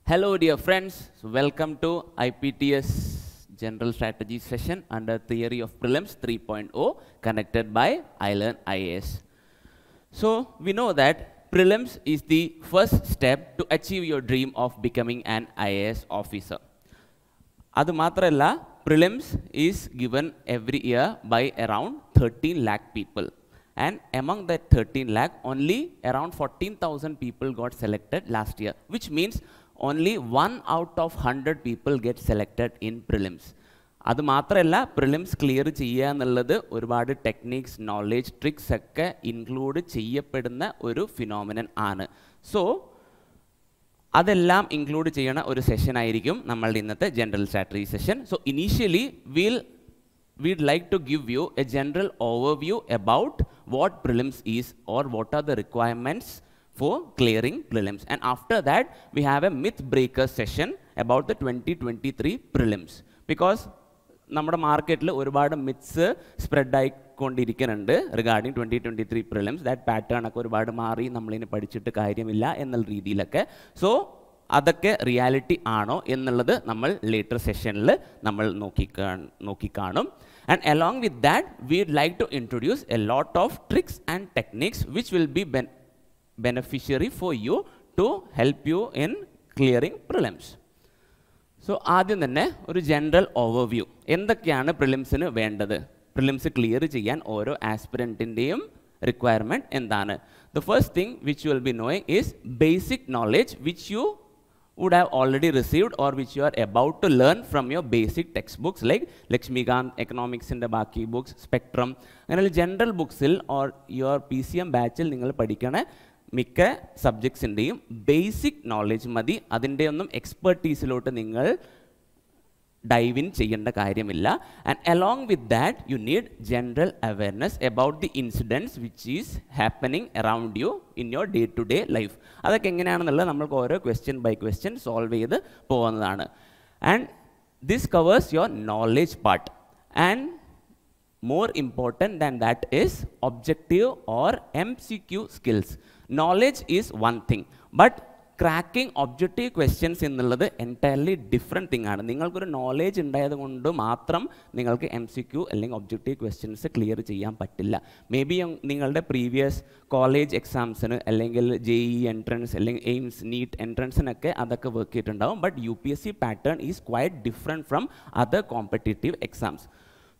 Hello dear friends, so welcome to IPTS General Strategy session under Theory of Prelims 3.0 connected by iLearn IAS. So we know that Prelims is the first step to achieve your dream of becoming an IAS officer. Adu matralla, Prelims is given every year by around 13 lakh people. And among that 13 lakh, only around 14,000 people got selected last year, which means only 1 out of 100 people get selected in prelims. Adu matralla prelims clear cheya ennallathu ഒരുപാട് techniques knowledge tricks ഒക്കെ include ചെയ്യപ്പെടുന്ന ഒരു phenomenon ആണ്. So അതെല്ലാം include ചെയ്യണ ഒരു session ആയിരിക്കും നമ്മളുടെ ഇന്നത്തെ general strategy session. So initially we'd like to give you a general overview about what prelims is or what are the requirements for clearing prelims, and after that we have a myth breaker session about the 2023 prelims, because നമ്മുടെ മാർക്കറ്റിൽ ഒരുപാട് myths spread ആയിക്കൊണ്ടിരിക്കുന്നുണ്ട് regarding 2023 prelims. That pattern ഒക്കെ ഒരുപാട് മാറി, നമ്മളിനി പഠിച്ചിട്ട് കാര്യമില്ല എന്നുള്ള രീതിയിലൊക്കെ. സോ അതൊക്കെ റിയാലിറ്റി ആണോ എന്നുള്ളത് നമ്മൾ ലേറ്റർ സെഷനിൽ നമ്മൾ നോക്കിക്കാണും. And along with that, we'd like to introduce a lot of tricks and techniques which will be beneficiary for you to help you in clearing prelims. So ആദ്യം തന്നെ ഒരു ജനറൽ ഓവർവ്യൂ, എന്തൊക്കെയാണ് പ്രിലിംസിന് വേണ്ടത്, പ്രിലിംസ് ക്ലിയർ ചെയ്യാൻ ഓരോ ആസ്പിരൻറ്റിൻ്റെയും requirement എന്താണ്. The first thing which you will be knowing is basic knowledge which you would have already received or which you are about to learn from your basic textbooks like Lakshmikant, Economics in the Baki books, Spectrum. അങ്ങനെ general ബുക്സിൽ or your PCM ബാച്ചിൽ നിങ്ങൾ പഠിക്കണ മിക്ക സബ്ജക്ട്സിൻ്റെയും basic knowledge മതി. അതിൻ്റെ ഒന്നും എക്സ്പെർട്ടീസിലോട്ട് നിങ്ങൾ dive in ചെയ്യേണ്ട കാര്യമില്ല. And along with that you need general awareness about the incidents which is happening around you in your day to day life. അതൊക്കെ എങ്ങനെയാണെന്നുള്ളത് നമ്മൾക്ക് ഓരോ ക്വസ്റ്റ്യൻ ബൈ ക്വസ്റ്റ്യൻ സോൾവ് ചെയ്ത് പോകുന്നതാണ്. And this covers your knowledge part, and more important than that is objective or MCQ skills. Knowledge is one thing, but cracking objective questions എന്നുള്ളത് entirely different thing ആണ്. നിങ്ങൾക്കൊരു knowledge ഉണ്ടായത് കൊണ്ട് മാത്രം നിങ്ങൾക്ക് MCQ അല്ലെങ്കിൽ ഒബ്ജക്റ്റീവ് ക്വസ്റ്റ്യൻസ് ക്ലിയർ ചെയ്യാൻ പറ്റില്ല. മേ ബി നിങ്ങളുടെ പ്രീവിയസ് കോളേജ് എക്സാംസിന് അല്ലെങ്കിൽ JEE എൻട്രൻസ് അല്ലെങ്കിൽ എയിംസ് നീറ്റ് എൻട്രൻസിനൊക്കെ അതൊക്കെ വർക്ക് ചെയ്തിട്ടുണ്ടാവും. But UPSC pattern is quite different from other competitive exams.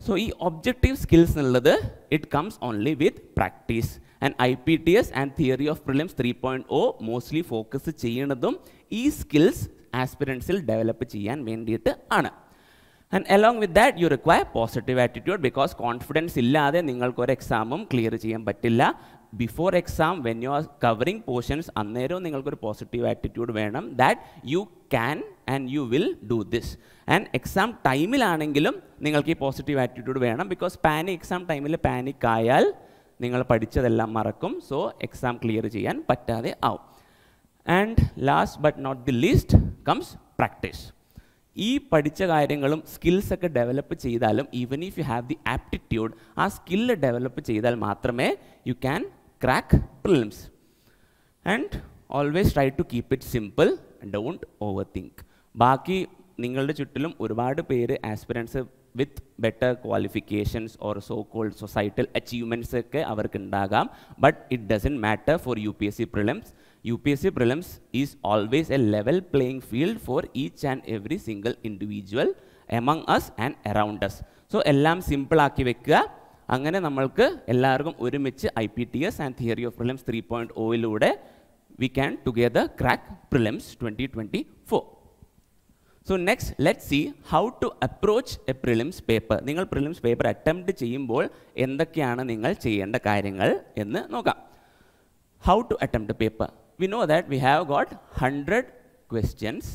So ഈ ഒബ്ജക്റ്റീവ് സ്കിൽസ് എന്നുള്ളത് it comes only with practice. And IPTS and theory of prelims 3.0 mostly focus ചെയ്യുന്നതും ഈ skills ആസ്പിരൻസിൽ develop ചെയ്യാൻ വേണ്ടിയിട്ട് ആണ്. And along with that you require positive attitude, because confidence ഇല്ലാതെ നിങ്ങൾക്കൊരു എക്സാമും ക്ലിയർ ചെയ്യാൻ പറ്റില്ല. Before exam when you are covering portions അന്നേരവും നിങ്ങൾക്കൊരു പോസിറ്റീവ് ആറ്റിറ്റ്യൂഡ് വേണം, that you can and you will do this. And exam ടൈമിലാണെങ്കിലും നിങ്ങൾക്ക് ഈ പോസിറ്റീവ് ആറ്റിറ്റ്യൂഡ് വേണം, ബിക്കോസ് എക്സാം ടൈമിൽ പാനിക് ആയാൽ നിങ്ങൾ പഠിച്ചതെല്ലാം മറക്കും. സോ എക്സാം ക്ലിയർ ചെയ്യാൻ പറ്റാതെ ആവും. And last but not the least comes practice. ഈ പഠിച്ച കാര്യങ്ങളും സ്കിൽസൊക്കെ ഡെവലപ്പ് ചെയ്താലും even if you have the aptitude, ആ സ്കില്ല് ഡെവലപ്പ് ചെയ്താൽ മാത്രമേ you can crack prelims. And always try to keep it simple, don't over think. ബാക്കി നിങ്ങളുടെ ചുറ്റിലും ഒരുപാട് പേര് aspirants with better qualifications or so called societal achievements ഒക്കെ അവർക്ക് ഉണ്ടാകാം. But it doesn't matter for UPSC prelims. UPSC prelims is always a level playing field for each and every single individual among us and around us. So എല്ലാം സിമ്പിളാക്കി വെക്കുക. അങ്ങനെ നമ്മൾക്ക് എല്ലാവർക്കും ഒരുമിച്ച് IPTS and theory of prelims 3.0 we can together crack prelims 2024. So next let's see how to approach a prelims paper. നിങ്ങൾ prelims paper attempt ചെയ്യുമ്പോൾ എന്തൊക്കെയാണ് നിങ്ങൾ ചെയ്യേണ്ട കാര്യങ്ങൾ എന്ന് നോക്കാം. How to attempt the paper. We know that we have got 100 questions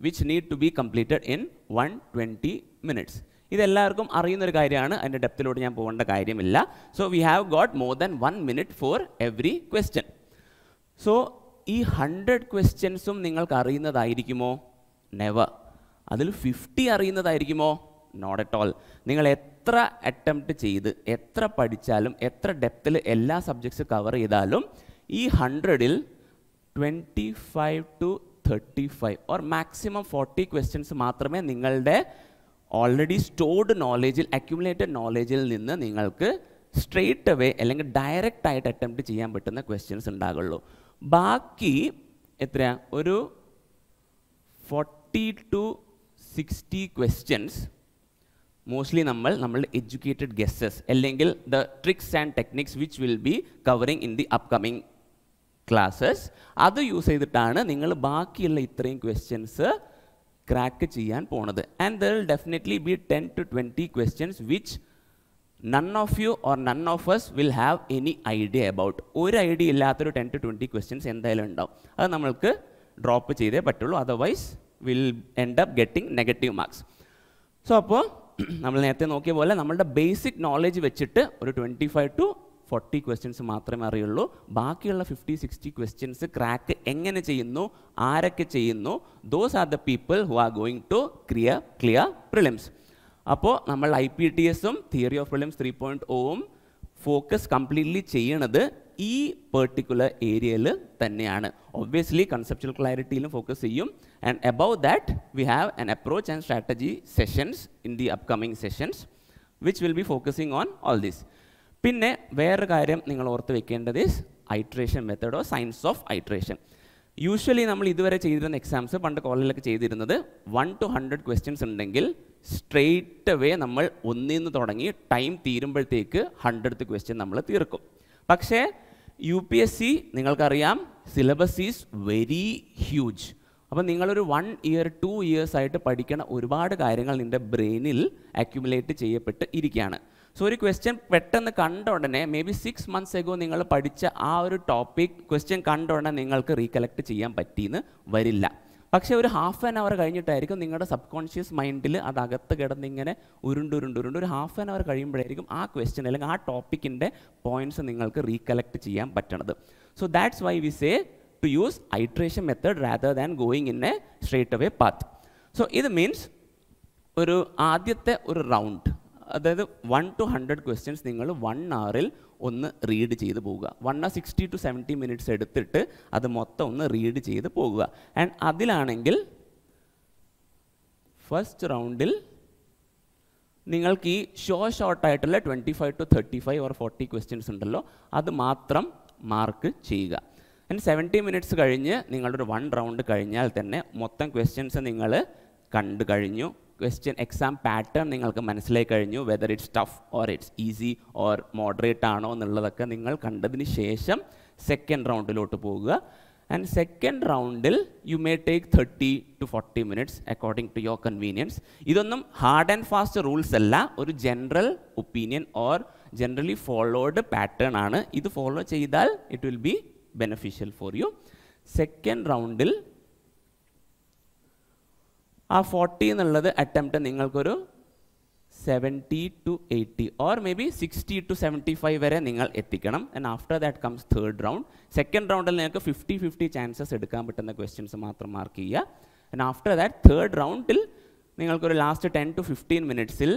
which need to be completed in 120 minutes. ഇതെല്ലാവർക്കും അറിയുന്നൊരു കാര്യമാണ്, അതിൻ്റെ ഡെപ്തിലോട്ട് ഞാൻ പോകേണ്ട കാര്യമില്ല. So we have got more than 1 minute for every question. So ഈ 100 ക്വസ്റ്റ്യൻസും നിങ്ങൾക്ക് അറിയുന്നതായിരിക്കുമോ? നെവർ. അതിൽ 50 അറിയുന്നതായിരിക്കുമോ? Not at all. നിങ്ങൾ എത്ര അറ്റംപ്റ്റ് ചെയ്ത് എത്ര പഠിച്ചാലും എത്ര ഡെപ്തിൽ എല്ലാ സബ്ജക്ട്സ് കവർ ചെയ്താലും ഈ 100ൽ 25 to 35 or maximum 40 questions മാത്രമേ നിങ്ങളുടെ ഓൾറെഡി സ്റ്റോർഡ് നോളേജിൽ അക്യുമുലേറ്റഡ് നോളേജിൽ നിന്ന് നിങ്ങൾക്ക് സ്ട്രെയിറ്റ് അവേ അല്ലെങ്കിൽ ഡയറക്റ്റ് ആയിട്ട് അറ്റംപ്റ്റ് ചെയ്യാൻ പറ്റുന്ന ക്വസ്റ്റ്യൻസ് ഉണ്ടാകുള്ളൂ. ബാക്കി എത്രയാ ഒരു 40 to 60 questions മോസ്റ്റ്ലി നമ്മളുടെ എഡ്യൂക്കേറ്റഡ് ഗെസ്സസ് അല്ലെങ്കിൽ the tricks and techniques which will B covering in the upcoming classes, അത് യൂസ് ചെയ്തിട്ടാണ് നിങ്ങൾ ബാക്കിയുള്ള ഇത്രയും ക്വസ്റ്റ്യൻസ് ക്രാക്ക് ചെയ്യാൻ പോണത്. And there will definitely B 10 to 20 questions which none of you or none of us will have any idea about. ഒരു idea ഇല്ലാത്തൊരു 10 to 20 questions എന്തായാലും ഉണ്ടാവും. അത് നമ്മൾക്ക് ഡ്രോപ്പ് ചെയ്തേ പറ്റുള്ളൂ, otherwise will end up getting negative marks. So അപ്പോൾ നമ്മൾ നേരത്തെ നോക്കിയ പോലെ നമ്മളുടെ ബേസിക് നോളേജ് വെച്ചിട്ട് ഒരു 25 to 40 ക്വസ്റ്റ്യൻസ് മാത്രമേ അറിയുള്ളൂ. ബാക്കിയുള്ള 50-60 ക്വസ്റ്റ്യൻസ് ക്രാക്ക് എങ്ങനെ ചെയ്യുന്നു, ആരൊക്കെ ചെയ്യുന്നു, those are the people who are going to clear prelims. അപ്പോൾ നമ്മൾ IPTSഉം തിയറി ഓഫ് പ്രിലിംസ് 3.0ഉം ഫോക്കസ് കംപ്ലീറ്റ്ലി ചെയ്യണത് ഈ പെർട്ടിക്കുലർ ഏരിയയിൽ തന്നെയാണ്. ഒബ്വിയസ്ലി കൺസെപ്ച്വൽ ക്ലാരിറ്റിയിലും ഫോക്കസ് ചെയ്യും. And above that we have an approach and strategy sessions in the upcoming sessions which will be focusing on all this. പിന്നെ വേറൊരു കാര്യം നിങ്ങൾ ഓർത്ത് വെക്കേണ്ടത് is iteration method or science of iteration. Usually നമ്മൾ ഇതുവരെ ചെയ്തിരുന്ന എക്സാംസ് പണ്ട് കോളേജിലൊക്കെ ചെയ്തിരുന്നത് 1 to 100 ക്വസ്റ്റ്യൻസ് ഉണ്ടെങ്കിൽ സ്ട്രെയിറ്റ് അവേ നമ്മൾ ഒന്നിൽ നിന്ന് തുടങ്ങി ടൈം തീരുമ്പോഴത്തേക്ക് 100th ക്വസ്റ്റ്യൻ നമ്മൾ തീർക്കും. പക്ഷേ UPSC നിങ്ങൾക്കറിയാം സിലബസ് ഈസ് വെരി ഹ്യൂജ്. അപ്പോൾ നിങ്ങളൊരു 1 year 2 years ആയിട്ട് പഠിക്കണ ഒരുപാട് കാര്യങ്ങൾ നിങ്ങളുടെ ബ്രെയിനിൽ അക്യുമുലേറ്റ് ചെയ്യപ്പെട്ട് ഇരിക്കുകയാണ്. സോ ഒരു ക്വസ്റ്റ്യൻ പെട്ടെന്ന് കണ്ട ഉടനെ മേ ബി 6 months ago നിങ്ങൾ പഠിച്ച ആ ഒരു ടോപ്പിക് ക്വസ്റ്റ്യൻ കണ്ട ഉടനെ നിങ്ങൾക്ക് റീകലക്ട് ചെയ്യാൻ പറ്റിയെന്ന് വരില്ല. പക്ഷേ ഒരു ഹാഫ് ആൻ അവർ കഴിഞ്ഞിട്ടായിരിക്കും നിങ്ങളുടെ സബ് കോൺഷ്യസ് മൈൻഡിൽ അത് അകത്ത് കിടന്നിങ്ങനെ ഉരുണ്ട് ഒരു ഹാഫ് ആൻ അവർ കഴിയുമ്പോഴായിരിക്കും ആ ക്വസ്റ്റ്യൻ അല്ലെങ്കിൽ ആ ടോപ്പിക്കിൻ്റെ പോയിന്റ്സ് നിങ്ങൾക്ക് റീകലക്ട് ചെയ്യാൻ പറ്റണത്. So that's why we say to use iteration method rather than going in a straight away path. സോ ഇത് മീൻസ് ഒരു ആദ്യത്തെ ഒരു റൗണ്ട്, അതായത് 1 to 100 ക്വസ്റ്റ്യൻസ് നിങ്ങൾ 1 hour ഒന്ന് റീഡ് ചെയ്ത് പോവുക. 1 hour 60 to 70 minutes എടുത്തിട്ട് അത് മൊത്തം ഒന്ന് റീഡ് ചെയ്ത് പോകുക. ആൻഡ് അതിലാണെങ്കിൽ ഫസ്റ്റ് റൗണ്ടിൽ നിങ്ങൾക്ക് ഈ ഷോർട്ടായിട്ടുള്ള 25 to 35 or 40 ക്വസ്റ്റ്യൻസ് ഉണ്ടല്ലോ, അത് മാത്രം മാർക്ക് ചെയ്യുക. ആൻഡ് 70 minutes കഴിഞ്ഞ് നിങ്ങളുടെ 1 round കഴിഞ്ഞാൽ തന്നെ മൊത്തം ക്വസ്റ്റ്യൻസ് നിങ്ങൾ കണ്ടു കഴിഞ്ഞു. ക്വസ്റ്റ്യൻ എക്സാം പാറ്റേൺ നിങ്ങൾക്ക് മനസ്സിലായി കഴിഞ്ഞു. Whether it's tough or it's easy or moderate ആണോ എന്നുള്ളതൊക്കെ നിങ്ങൾ കണ്ടതിന് ശേഷം സെക്കൻഡ് റൗണ്ടിലോട്ട് പോകുക. ആൻഡ് സെക്കൻഡ് റൗണ്ടിൽ you may take 30 to 40 minutes according to your convenience. ഇതൊന്നും ഹാർഡ് ആൻഡ് ഫാസ്റ്റ് റൂൾസ് അല്ല, ഒരു general opinion or generally followed pattern ആണ്. ഇത് ഫോളോ ചെയ്താൽ it will be beneficial for you. Second റൗണ്ടിൽ ആ 40 എന്നുള്ളത് അറ്റംപ്റ്റ് നിങ്ങൾക്കൊരു 70 to 80 or may be 60 to 75 വരെ നിങ്ങൾ എത്തിക്കണം. And after that comes third round. Second റൗണ്ടിൽ നിങ്ങൾക്ക് 50-50 ചാൻസസ് എടുക്കാൻ പറ്റുന്ന ക്വസ്റ്റ്യൻസ് മാത്രം മാർക്ക് ചെയ്യുക. ആൻഡ് ആഫ്റ്റർ ദാറ്റ് തേർഡ് റൗണ്ടിൽ നിങ്ങൾക്കൊരു ലാസ്റ്റ് 10 to 15 minutesൽ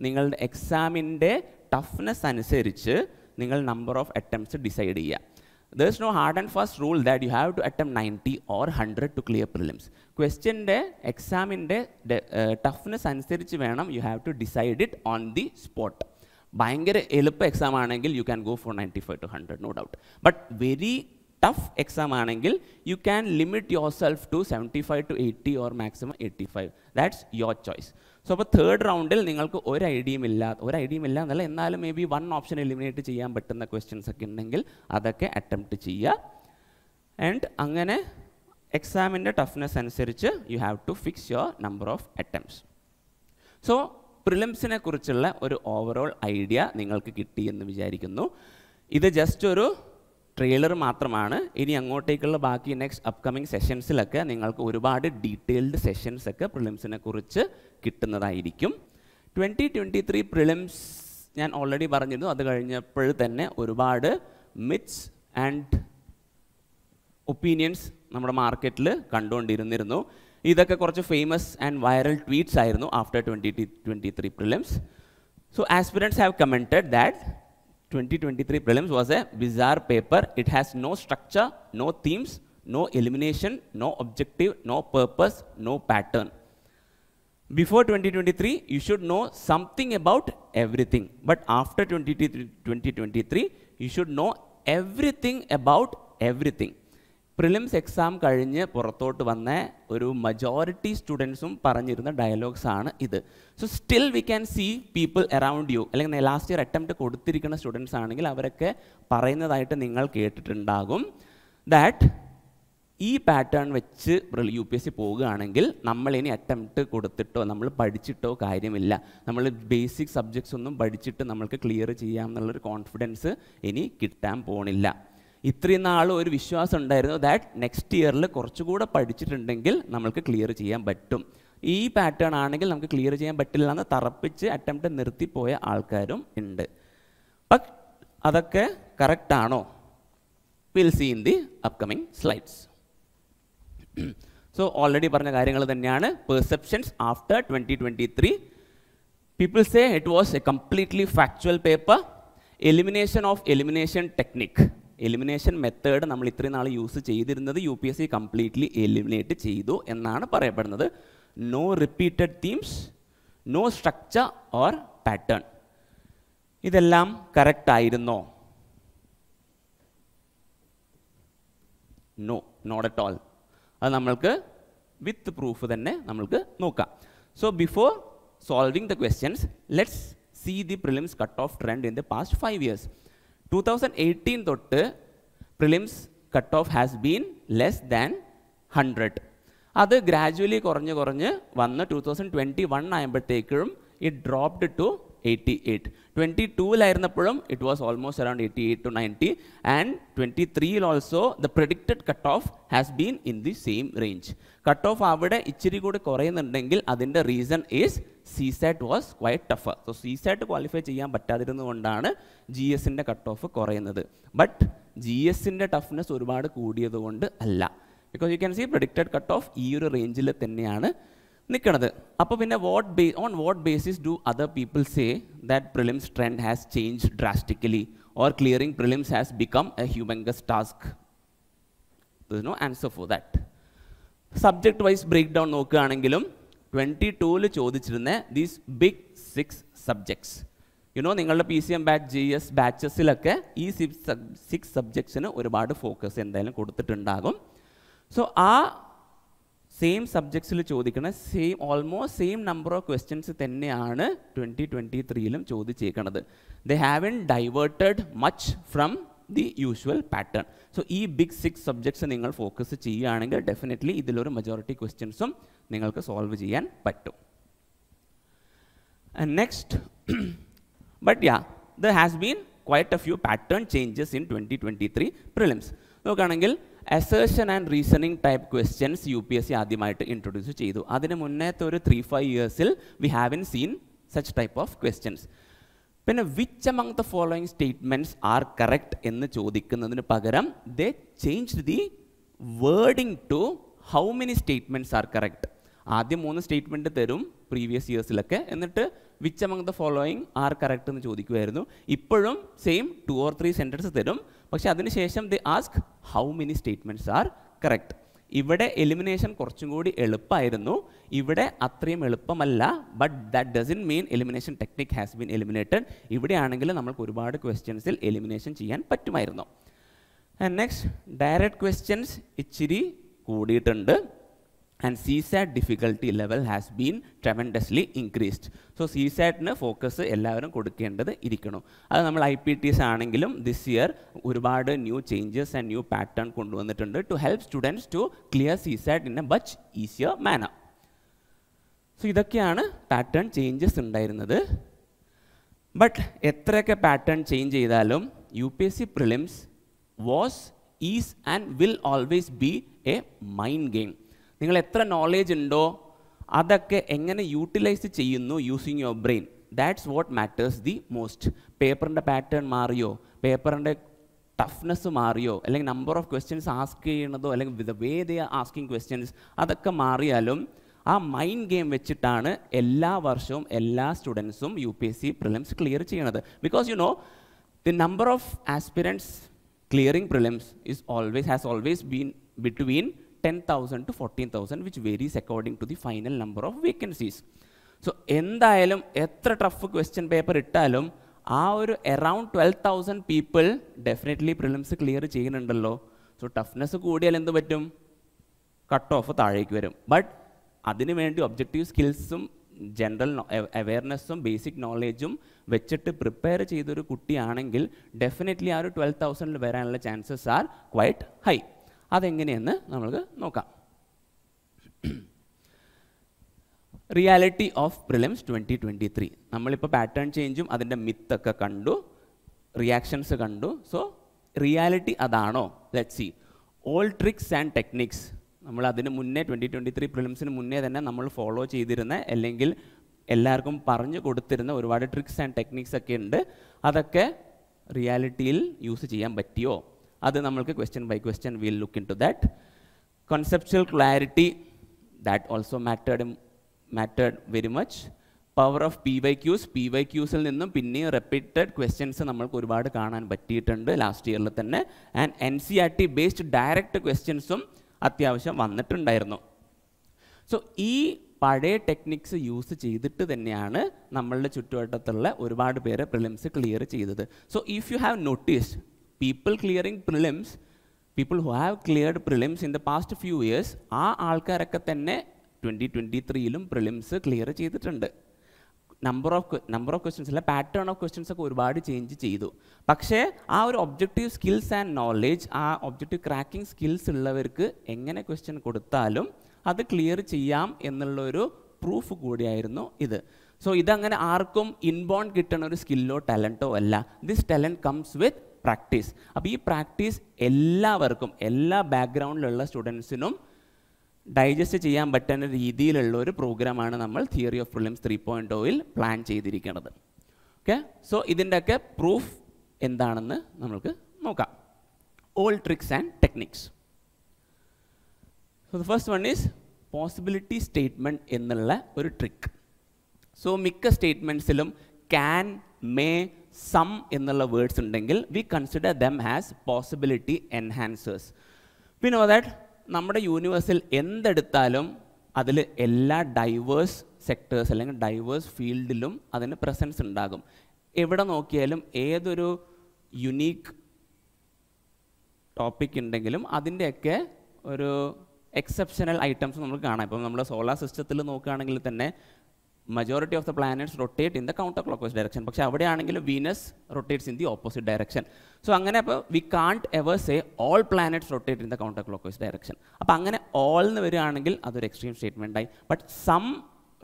നിങ്ങളുടെ എക്സാമിൻ്റെ ടഫ്നെസ് അനുസരിച്ച് നിങ്ങൾ നമ്പർ ഓഫ് അറ്റംപ്റ്റ്സ് ഡിസൈഡ് ചെയ്യുക. There is no hard and fast rule that you have to attempt 90 or 100 to clear prelims. Questionന്റെ എക്സാമിൻ്റെ ടഫ്നെസ് അനുസരിച്ച് വേണം you have to decide it on the spot. ഭയങ്കര എളുപ്പ എക്സാം ആണെങ്കിൽ you can go for 95 to 100, no doubt. But very tough exam ആണെങ്കിൽ you can limit yourself to 75 to 80 or maximum 85. That's your choice. So അപ്പോൾ third റൗണ്ടിൽ നിങ്ങൾക്ക് ഒരു ഐഡിയയും ഇല്ല എന്നല്ല, എന്നാലും മേ ബി 1 option എലിമിനേറ്റ് ചെയ്യാൻ പറ്റുന്ന ക്വസ്റ്റ്യൻസ് ഒക്കെ ഉണ്ടെങ്കിൽ അതൊക്കെ അറ്റംപ്റ്റ് ചെയ്യുക. ആൻഡ് അങ്ങനെ എക്സാമിൻ്റെ ടഫ്നെസ് അനുസരിച്ച് you have to fix your number of attempts. So പ്രിലിംസിനെ കുറിച്ചുള്ള ഒരു ഓവറോൾ ഐഡിയ നിങ്ങൾക്ക് കിട്ടിയെന്ന് വിചാരിക്കുന്നു. ഇത് ജസ്റ്റ് ഒരു ട്രെയിലർ മാത്രമാണ്. ഇനി അങ്ങോട്ടേക്കുള്ള ബാക്കി നെക്സ്റ്റ് അപ്കമിങ് സെഷൻസിലൊക്കെ നിങ്ങൾക്ക് ഒരുപാട് ഡീറ്റെയിൽഡ് സെഷൻസ് ഒക്കെ പ്രിലിംസിനെ കുറിച്ച് കിട്ടുന്നതായിരിക്കും. 2023 പ്രിലിംസ് ഞാൻ ഓൾറെഡി പറഞ്ഞിരുന്നു. അത് കഴിഞ്ഞപ്പോൾ തന്നെ ഒരുപാട് മിത്സ് ആൻഡ് ഒപ്പീനിയൻസ് നമ്മുടെ മാർക്കറ്റിൽ കണ്ടുകൊണ്ടിരുന്നിരുന്നു. ഇതൊക്കെ കുറച്ച് ഫേമസ് ആൻഡ് വൈറൽ ട്വീറ്റ്സ് ആയിരുന്നു after 2023 prelims. So aspirants have commented that 2023 prelims was a bizarre paper. It has no structure, no themes, no elimination, no objective, no purpose, no pattern. Before 2023, you should know something about everything. But after 2023, you should know everything about everything. Prelims exam കഴിഞ്ഞ് പുറത്തോട്ട് വന്ന ഒരു majority സ്റ്റുഡൻസും പറഞ്ഞിരുന്ന dialogues ആണ് ഇത്. So still we can see people around you, അല്ലെങ്കിൽ last year attempt കൊടുത്തിരിക്കുന്ന students ആണെങ്കിൽ അവരൊക്കെ പറയുന്നതായിട്ട് നിങ്ങൾ കേട്ടിട്ടുണ്ടാകും ദാറ്റ് ഈ പാറ്റേൺ വെച്ച് UPSC പോവുകയാണെങ്കിൽ നമ്മൾ ഇനി അറ്റംപ്റ്റ് കൊടുത്തിട്ടോ നമ്മൾ പഠിച്ചിട്ടോ കാര്യമില്ല, നമ്മൾ ബേസിക് സബ്ജക്ട്സ് ഒന്നും പഠിച്ചിട്ട് നമ്മൾക്ക് ക്ലിയർ ചെയ്യാം എന്നുള്ളൊരു കോൺഫിഡൻസ് ഇനി കിട്ടാൻ പോണില്ല. ഇത്രയും നാൾ ഒരു വിശ്വാസം ഉണ്ടായിരുന്നു ദാറ്റ് നെക്സ്റ്റ് ഇയറിൽ കുറച്ചുകൂടെ പഠിച്ചിട്ടുണ്ടെങ്കിൽ നമ്മൾക്ക് ക്ലിയർ ചെയ്യാൻ പറ്റും, ഈ പാറ്റേൺ ആണെങ്കിൽ നമുക്ക് ക്ലിയർ ചെയ്യാൻ പറ്റില്ല എന്ന് തറപ്പിച്ച് അറ്റംപ്റ്റ് നിർത്തിപ്പോയ ആൾക്കാരും ഉണ്ട്. ബട്ട് അതൊക്കെ കറക്റ്റ് ആണോ? Will see in the upcoming slides. So already പറഞ്ഞ കാര്യങ്ങൾ തന്നെയാണ്. Perceptions after 2023, people say it was a completely factual paper. Elimination of elimination technique, elimination method നമ്മൾ ഇത്രയും നാൾ യൂസ് ചെയ്തിരുന്നത് UPSC കംപ്ലീറ്റ്ലി എലിമിനേറ്റ് ചെയ്തു എന്നാണ് പറയപ്പെടുന്നത്. No repeated themes, no structure or pattern. ഇതെല്ലാം കറക്റ്റ് ആയിരുന്നോ? No, not at all. അത് നമ്മൾക്ക് വിത്ത് പ്രൂഫ് തന്നെ നമ്മൾക്ക് നോക്കാം. So before solving the questions, let's see the prelims cut off trend in the past 5 years. 2018 തൊട്ട് prelims cut off has been less than 100. അത് gradually കുറഞ്ഞ് വന്ന് 2021 ആയപ്പോഴത്തേക്കും ഇറ്റ് ഡ്രോപ്ഡ് ടു 88. 22-ലായിരുന്നപ്പോഴും it was almost around 88 to 90, and 23-ൽ also the predicted cut off has been in the same range. Cut off അവിടെ ഇച്ചിരി കൂടി കുറയുന്നുണ്ടെങ്കിൽ അതിൻ്റെ reason is CSAT was quite tougher. So CSAT qualify ചെയ്യാൻ പറ്റാതിരുന്നുകൊണ്ടാണ് GSൻ്റെ കട്ട് ഓഫ് കുറയുന്നത്. ബട്ട് GSൻ്റെ ടഫ്നെസ് ഒരുപാട് കൂടിയതുകൊണ്ട് അല്ല. Because you can see predicted cut off ഈ ഒരു റേഞ്ചിൽ തന്നെയാണ് നിൽക്കുന്നത്. അപ്പോൾ പിന്നെ on what basis do other people say that prelims trend has changed drastically or clearing prelims has become a humongous task? There is no answer for that. Subject wise breakdown നോക്കുകയാണെങ്കിലും 22-ൽ ചോദിച്ചിരുന്ന these big 6 subjects, നിങ്ങളുടെ PCM batch GS ബാച്ചസിലൊക്കെ ഈ 6 സബ്ജക്ട്സിന് ഒരുപാട് focus എന്തായാലും കൊടുത്തിട്ടുണ്ടാകും. So ആ same സബ്ജക്ട്സിൽ ചോദിക്കുന്ന almost same number of questions തന്നെയാണ് 2023-ലും ചോദിച്ചേക്കുന്നത്. They haven't diverted much from the usual pattern. So ഈ ബിഗ് 6 സബ്ജക്ട്സ് നിങ്ങൾ ഫോക്കസ് ചെയ്യുകയാണെങ്കിൽ ഡെഫിനറ്റ്ലി ഇതിലൊരു മജോറിറ്റി ക്വസ്റ്റ്യൻസും നിങ്ങൾക്ക് സോൾവ് ചെയ്യാൻ പറ്റും. And next, but there has been quite a few pattern changes in 2023 prelims. നോക്കുകയാണെങ്കിൽ assertion and reasoning type questions UPSC ആദ്യമായിട്ട് ഇൻട്രൊഡ്യൂസ് ചെയ്തു. അതിന് മുന്നേത്തെ ഒരു 3-5 yearsൽ we haven't seen such type of questions. പിന്നെ which among the following statements are correct എന്ന് ചോദിക്കുന്നതിന് പകരം they changed the wording to how many statements are correct. ആദ്യം 3 statement തരും പ്രീവിയസ് ഇയേഴ്സിലൊക്കെ, എന്നിട്ട് which among the following are correct എന്ന് ചോദിക്കുമായിരുന്നു. ഇപ്പോഴും same 2 or 3 sentence തരും, പക്ഷെ അതിനുശേഷം they ask how many statements are correct. ഇവിടെ എലിമിനേഷൻ കുറച്ചും കൂടി എളുപ്പമായിരുന്നു, ഇവിടെ അത്രയും എളുപ്പമല്ല. But that doesn't mean elimination technique has been eliminated. ഇവിടെയാണെങ്കിൽ നമുക്ക് ഒരുപാട് ക്വസ്റ്റ്യൻസിൽ എലിമിനേഷൻ ചെയ്യാൻ പറ്റുമായിരുന്നു. ആൻഡ് നെക്സ്റ്റ്, ഡയറക്റ്റ് ക്വസ്റ്റ്യൻസ് ഇച്ചിരി കൂടിയിട്ടുണ്ട്. And CSAT difficulty level has been tremendously increased. So CSAT-ന് ഫോക്കസ് എല്ലാവരും കൊടുക്കേണ്ടത് ഇരിക്കണം. അത് നമ്മൾ IPTS ആണെങ്കിലും ദിസ് ഇയർ ഒരുപാട് new changes and new pattern കൊണ്ടുവന്നിട്ടുണ്ട് to help students to clear CSAT in a much easier manner. So ഇതൊക്കെയാണ് പാറ്റേൺ ചേഞ്ചസ് ഉണ്ടായിരുന്നത്. ബട്ട് എത്രയൊക്കെ പാറ്റേൺ ചേഞ്ച് ചെയ്താലും UPSC prelims was, is and will always be a mind game. നിങ്ങൾ എത്ര knowledge ഉണ്ടോ അതൊക്കെ എങ്ങനെ യൂട്ടിലൈസ് ചെയ്യുന്നു using your brain, that's what matters the most. പേപ്പറിൻ്റെ പാറ്റേൺ മാറിയോ, പേപ്പറിൻ്റെ ടഫ്നെസ് മാറിയോ, അല്ലെങ്കിൽ നമ്പർ ഓഫ് ക്വസ്റ്റ്യൻസ് ആസ്ക് ചെയ്യണതോ, അല്ലെങ്കിൽ the way they are asking questions അതൊക്കെ മാറിയാലും ആ മൈൻഡ് ഗെയിം വെച്ചിട്ടാണ് എല്ലാ വർഷവും എല്ലാ സ്റ്റുഡൻസും UPSC പ്രിലിംസ് ക്ലിയർ ചെയ്യണത്. Because the number of aspirants clearing prelims has always been between 10,000 to 14,000, which varies according to the final number of vacancies. So എന്തായാലും എത്ര ടഫ് ക്വസ്റ്റ്യൻ പേപ്പർ ഇട്ടാലും ആ ഒരു around 12,000 people definitely prelims clear ചെയ്യുന്നുണ്ടല്ലോ. So toughness കൂടിയാൽ എന്ത് പറ്റും? Cut off താഴേക്ക് വരും. ബട്ട് അതിനു വേണ്ടി ഒബ്ജക്റ്റീവ് സ്കിൽസും ജനറൽ അവെയർനെസ്സും ബേസിക് നോളേജും വെച്ചിട്ട് പ്രിപ്പയർ ചെയ്തൊരു കുട്ടിയാണെങ്കിൽ ഡെഫിനറ്റ്ലി ആ ഒരു 12,000 വരാനുള്ള ചാൻസസ് ആർ ക്വൈറ്റ് ഹൈ. അതെങ്ങനെയെന്ന് നമുക്ക് നോക്കാം. Reality of prelims 2023. നമ്മളിപ്പോൾ പാറ്റേൺ ചേഞ്ചും അതിൻ്റെ മിത്തൊക്കെ കണ്ടു, റിയാക്ഷൻസ് കണ്ടു. സോ റിയാലിറ്റി അതാണോ? Let's see. All tricks and techniques നമ്മൾ അതിന് മുന്നേ 2023 പ്രിലിംസിന് മുന്നേ തന്നെ നമ്മൾ ഫോളോ ചെയ്തിരുന്ന അല്ലെങ്കിൽ എല്ലാവർക്കും പറഞ്ഞു കൊടുത്തിരുന്ന ഒരുപാട് ട്രിക്സ് ആൻഡ് ടെക്നിക്സ് ഒക്കെ ഉണ്ട്. അതൊക്കെ റിയാലിറ്റിയിൽ യൂസ് ചെയ്യാൻ പറ്റിയോ? അത് നമ്മൾക്ക് question by question will look into that. Conceptual clarity, that also mattered very much. Power of PYQs നിന്നും പിന്നെയും റിപ്പീറ്റഡ് ക്വസ്റ്റ്യൻസ് നമ്മൾക്ക് ഒരുപാട് കാണാൻ പറ്റിയിട്ടുണ്ട് ലാസ്റ്റ് ഇയറിൽ തന്നെ. ആൻഡ് NCERT ബേസ്ഡ് ഡയറക്റ്റ് ക്വസ്റ്റ്യൻസും അത്യാവശ്യം വന്നിട്ടുണ്ടായിരുന്നു. സോ ഈ പഴയ ടെക്നിക്സ് യൂസ് ചെയ്തിട്ട് തന്നെയാണ് നമ്മളുടെ ചുറ്റുവട്ടത്തുള്ള ഒരുപാട് പേര് പ്രിലിംസ് ക്ലിയർ ചെയ്തത്. So if you have noticed people clearing prelims, people who have cleared prelims in the past few years, ആ ആൾക്കാരൊക്കെ തന്നെ 2023ലും പ്രിലിംസ് ക്ലിയർ ചെയ്തിട്ടുണ്ട്. നമ്പർ ഓഫ് ക്വസ്റ്റ്യൻസ് അല്ല, പാറ്റേൺ ഓഫ് ക്വസ്റ്റ്യൻസ് ഒക്കെ ഒരുപാട് ചേഞ്ച് ചെയ്തു. പക്ഷേ ആ ഒരു ഒബ്ജക്റ്റീവ് സ്കിൽസ് ആൻഡ് നോളേജ്, ആ ഒബ്ജക്റ്റീവ് ക്രാക്കിംഗ് സ്കിൽസ് ഉള്ളവർക്ക് എങ്ങനെ ക്വസ്റ്റ്യൻ കൊടുത്താലും അത് ക്ലിയർ ചെയ്യാം എന്നുള്ളൊരു പ്രൂഫ് കൂടിയായിരുന്നു ഇത്. സോ ഇതങ്ങനെ ആർക്കും ഇൻബോൺ കിട്ടുന്ന ഒരു സ്കില്ലോ ടാലൻറ്റോ അല്ല. This talent comes with practice. അപ്പോൾ ഈ പ്രാക്ടീസ് എല്ലാവർക്കും, എല്ലാ ബാക്ക്ഗ്രൗണ്ടിലുള്ള സ്റ്റുഡൻസിനും ഡൈജസ്റ്റ് ചെയ്യാൻ പറ്റുന്ന രീതിയിലുള്ള ഒരു പ്രോഗ്രാമാണ് നമ്മൾ തിയറി ഓഫ് പ്രിലിംസ് 3.0ൽ പ്ലാൻ ചെയ്തിരിക്കുന്നത്. ഓക്കെ, സോ ഇതിൻ്റെയൊക്കെ പ്രൂഫ് എന്താണെന്ന് നമുക്ക് നോക്കാം. All tricks and techniques. So the first one is possibility statement എന്നുള്ള ഒരു ട്രിക്ക്. സോ മിക്ക സ്റ്റേറ്റ്മെൻറ്റ്സിലും ക്യാൻ, മേ, സം എന്നുള്ള വേർഡ്സ് ഉണ്ടെങ്കിൽ we consider them as possibility enhancers. We know that നമ്മുടെ യൂണിവേഴ്സിൽ എന്തെടുത്താലും അതിൽ എല്ലാ ഡൈവേഴ്സ് സെക്ടേഴ്സ് അല്ലെങ്കിൽ ഡൈവേഴ്സ് ഫീൽഡിലും അതിന് പ്രസൻസ് ഉണ്ടാകും. എവിടെ നോക്കിയാലും ഏതൊരു യുണീക്ക് ടോപ്പിക് ഉണ്ടെങ്കിലും അതിൻ്റെയൊക്കെ ഒരു എക്സെപ്ഷണൽ ഐറ്റംസ് നമുക്ക് കാണാം. ഇപ്പം നമ്മുടെ സോളാർ സിസ്റ്റത്തിൽ നോക്കുകയാണെങ്കിൽ തന്നെ majority of the planets rotate in the counterclockwise direction. പക്ഷേ അവിടെയാണെങ്കിലും Venus rotates in the opposite direction. So അങ്ങനെ അപ്പോൾ we can't ever say all planets rotate in the counterclockwise direction. അപ്പോൾ അങ്ങനെ ഓൾ എന്ന് വരികയാണെങ്കിൽ അതൊരു എക്സ്ട്രീം സ്റ്റേറ്റ്മെൻറ്റായി. But some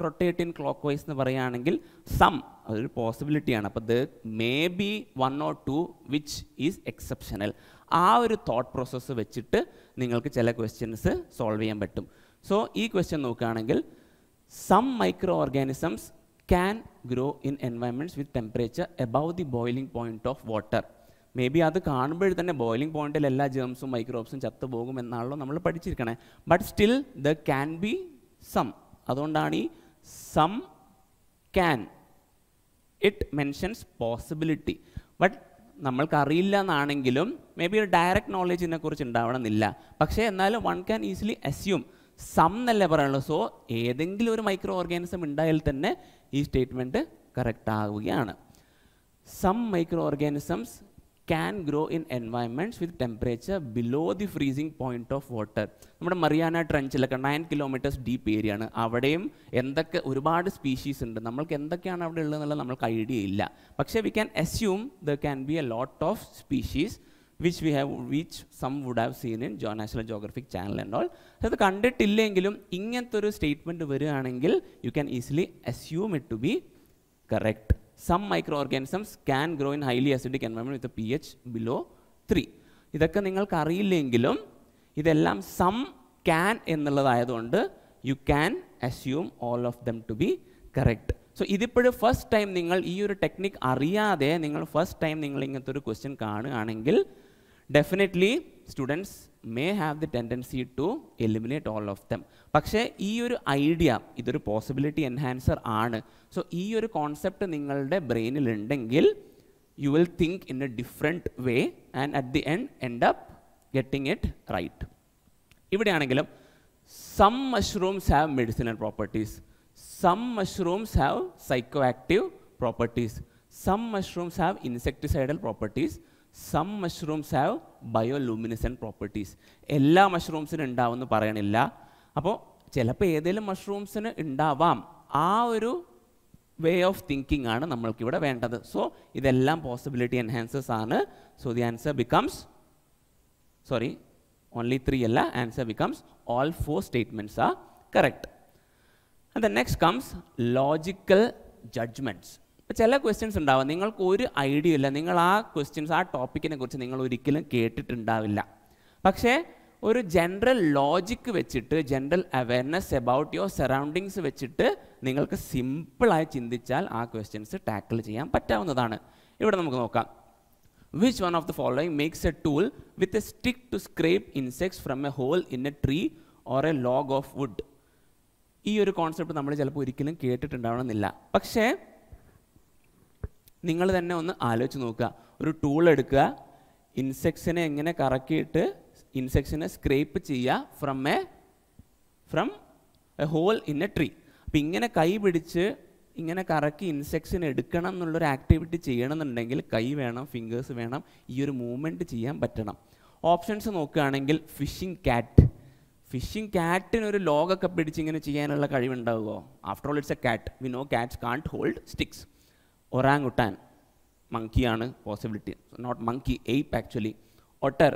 rotate in clockwise എന്ന് പറയുകയാണെങ്കിൽ സം അതൊരു പോസിബിലിറ്റിയാണ്. അപ്പോൾ the may be 1 or 2 which is exceptional. ആ ഒരു തോട്ട് പ്രോസസ്സ് വെച്ചിട്ട് നിങ്ങൾക്ക് ചില ക്വസ്റ്റ്യൻസ് സോൾവ് ചെയ്യാൻ പറ്റും. സോ ഈ ക്വസ്റ്റ്യൻ നോക്കുകയാണെങ്കിൽ some microorganisms can grow in environments with temperature above the boiling point of water. May be അത് കാണുമ്പോൾ തന്നെ ബോയിലിംഗ് പോയിന്റിൽ എല്ലാ ജേംസും മൈക്രോബ്സും ചത്തുപോകും എന്നാണല്ലോ നമ്മൾ പഠിച്ചിരിക്കണേ. But still the can be some. അതുകൊണ്ടാണ് ഈ some can, it mentions possibility. But നമ്മൾക്കറിയില്ല എന്നാണെങ്കിലും മേ ബി ഒരു ഡയറക്റ്റ് നോളേജ് ഇതിനെക്കുറിച്ച് ഉണ്ടാവണമെന്നില്ല. പക്ഷേ എന്നാലും one can easily assume some എന്നല്ലേ പറയുള്ളൂ. സോ ഏതെങ്കിലും ഒരു മൈക്രോ ഓർഗാനിസം ഉണ്ടായാൽ തന്നെ ഈ സ്റ്റേറ്റ്മെൻറ്റ് കറക്റ്റ് ആവുകയാണ്. Some microorganisms can grow in environments with temperature below the freezing point of water. നമ്മുടെ മറിയാന ട്രഞ്ചിലൊക്കെ 9 kilometers ഡീപ്പ് ഏരിയ ആണ്. അവിടെയും എന്തൊക്കെ ഒരുപാട് സ്പീഷീസ് ഉണ്ട്. നമ്മൾക്ക് എന്തൊക്കെയാണ് അവിടെ ഉള്ളതെന്നുള്ളത് നമ്മൾക്ക് ഐഡിയ ഇല്ല. പക്ഷേ V can assume there can be a lot of species which some would have seen in National Geographic Channel and all. So അത് കണ്ടിട്ടില്ലെങ്കിലും ഇങ്ങനത്തെ ഒരു സ്റ്റേറ്റ്മെൻറ്റ് വരികയാണെങ്കിൽ you can easily assume it to be correct. Some microorganisms can grow in highly acidic environment with pH below 3. ഇതൊക്കെ നിങ്ങൾക്ക് അറിയില്ലെങ്കിലും ഇതെല്ലാം some can എന്നുള്ളതായതുകൊണ്ട് you can assume all of them to be correct. So ഇതിപ്പോഴും first time നിങ്ങൾ ഈ ഒരു technique അറിയാതെ നിങ്ങൾ ഫസ്റ്റ് ടൈം നിങ്ങൾ ഇങ്ങനത്തെ ഒരു ക്വസ്റ്റ്യൻ കാണുകയാണെങ്കിൽ definitely students may have the tendency to eliminate all of them. പക്ഷേ ഈ ഒരു ഐഡിയ ഇതൊരു പോസിബിലിറ്റി എൻഹാൻസർ ആണ്. സോ ഈ ഒരു കോൺസെപ്റ്റ് നിങ്ങളുടെ ബ്രെയിനിൽ ഉണ്ടെങ്കിൽ you will think in a different way and at the end up getting it right. ഇവിടെയാണെങ്കിലും some mushrooms have medicinal properties, some mushrooms have psychoactive properties, some mushrooms have insecticidal properties, some mushrooms have bioluminescent properties. എല്ലാ മഷ്റൂംസിനും ഉണ്ടാവുമെന്ന് പറയണില്ല. അപ്പോൾ ചിലപ്പോൾ ഏതെങ്കിലും മഷ്റൂംസിന് ഉണ്ടാവാം. ആ ഒരു വേ ഓഫ് തിങ്കിങ് ആണ് നമ്മൾക്കിവിടെ വേണ്ടത്. സോ ഇതെല്ലാം പോസിബിലിറ്റി എൻഹാൻസേഴ്സ് ആണ്. So the answer becomes only 3 അല്ല, answer becomes all 4 statements are correct. And the next comes logical judgments. ചില ക്വസ്റ്റ്യൻസ് ഉണ്ടാവും, നിങ്ങൾക്ക് ഒരു ഐഡിയ ഇല്ല, നിങ്ങൾ ആ ക്വസ്റ്റ്യൻസ് ആ ടോപ്പിക്കിനെ കുറിച്ച് നിങ്ങൾ ഒരിക്കലും കേട്ടിട്ടുണ്ടാവില്ല. പക്ഷേ ഒരു ജനറൽ ലോജിക്ക് വെച്ചിട്ട്, general awareness about your surroundings വെച്ചിട്ട് നിങ്ങൾക്ക് സിമ്പിളായി ചിന്തിച്ചാൽ ആ ക്വസ്റ്റ്യൻസ് ടാക്കിൾ ചെയ്യാൻ പറ്റാവുന്നതാണ്. ഇവിടെ നമുക്ക് നോക്കാം. Which one of the following makes a tool with a stick to scrape insects from a hole in a tree or a log of wood? ഈ ഒരു കോൺസെപ്റ്റ് നമ്മൾ ചിലപ്പോൾ ഒരിക്കലും കേട്ടിട്ടുണ്ടാവണമെന്നില്ല. പക്ഷേ നിങ്ങൾ തന്നെ ഒന്ന് ആലോചിച്ച് നോക്കുക. ഒരു ടൂൾ എടുക്കുക, ഇൻസെക്ട്സിനെ എങ്ങനെ കറക്കിയിട്ട് ഇൻസെക്ട്സിനെ സ്ക്രേപ്പ് ചെയ്യുക from a hole in a tree. അപ്പം ഇങ്ങനെ കൈ പിടിച്ച് ഇങ്ങനെ കറക്കി ഇൻസെക്ട്സിനെ എടുക്കണം എന്നുള്ളൊരു ആക്ടിവിറ്റി ചെയ്യണമെന്നുണ്ടെങ്കിൽ കൈ വേണം, ഫിംഗേഴ്സ് വേണം, ഈ ഒരു മൂവ്മെൻറ്റ് ചെയ്യാൻ പറ്റണം. ഓപ്ഷൻസ് നോക്കുകയാണെങ്കിൽ ഫിഷിംഗ് ക്യാറ്റിനൊരു ലോഗൊക്കെ പിടിച്ച് ഇങ്ങനെ ചെയ്യാനുള്ള കഴിവുണ്ടാവുമോ? After all it's a cat, we know cats can't hold sticks. Orangutan മങ്കിയാണ് possibility, not monkey, ape actually. Otter,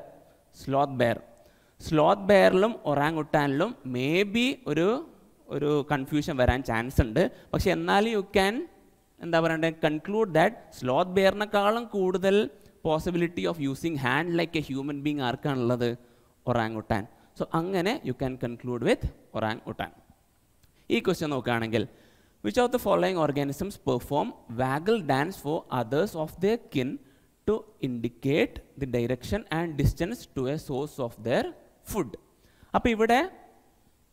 sloth ബെയറിലും ഒറാങ്ങുട്ടാനിലും മേ ബി ഒരു കൺഫ്യൂഷൻ വരാൻ ചാൻസ് ഉണ്ട്. പക്ഷെ എന്നാലും യു ക്യാൻ എന്താ പറയണ്ടത്, കൺക്ലൂഡ് ദാറ്റ് സ്ലോത്ത് ബെയറിനേക്കാളും കൂടുതൽ possibility of using hand like a human being ആർക്കാണുള്ളത്? ഒറാങ്ങുട്ടാൻ. സോ അങ്ങനെ you can conclude with orangutan. ഈ ക്വസ്റ്റ്യൻ നോക്കുകയാണെങ്കിൽ which of the following organisms perform waggle dance for others of their kin to indicate the direction and distance to a source of their food? അപ്പോൾ ഇവിടെ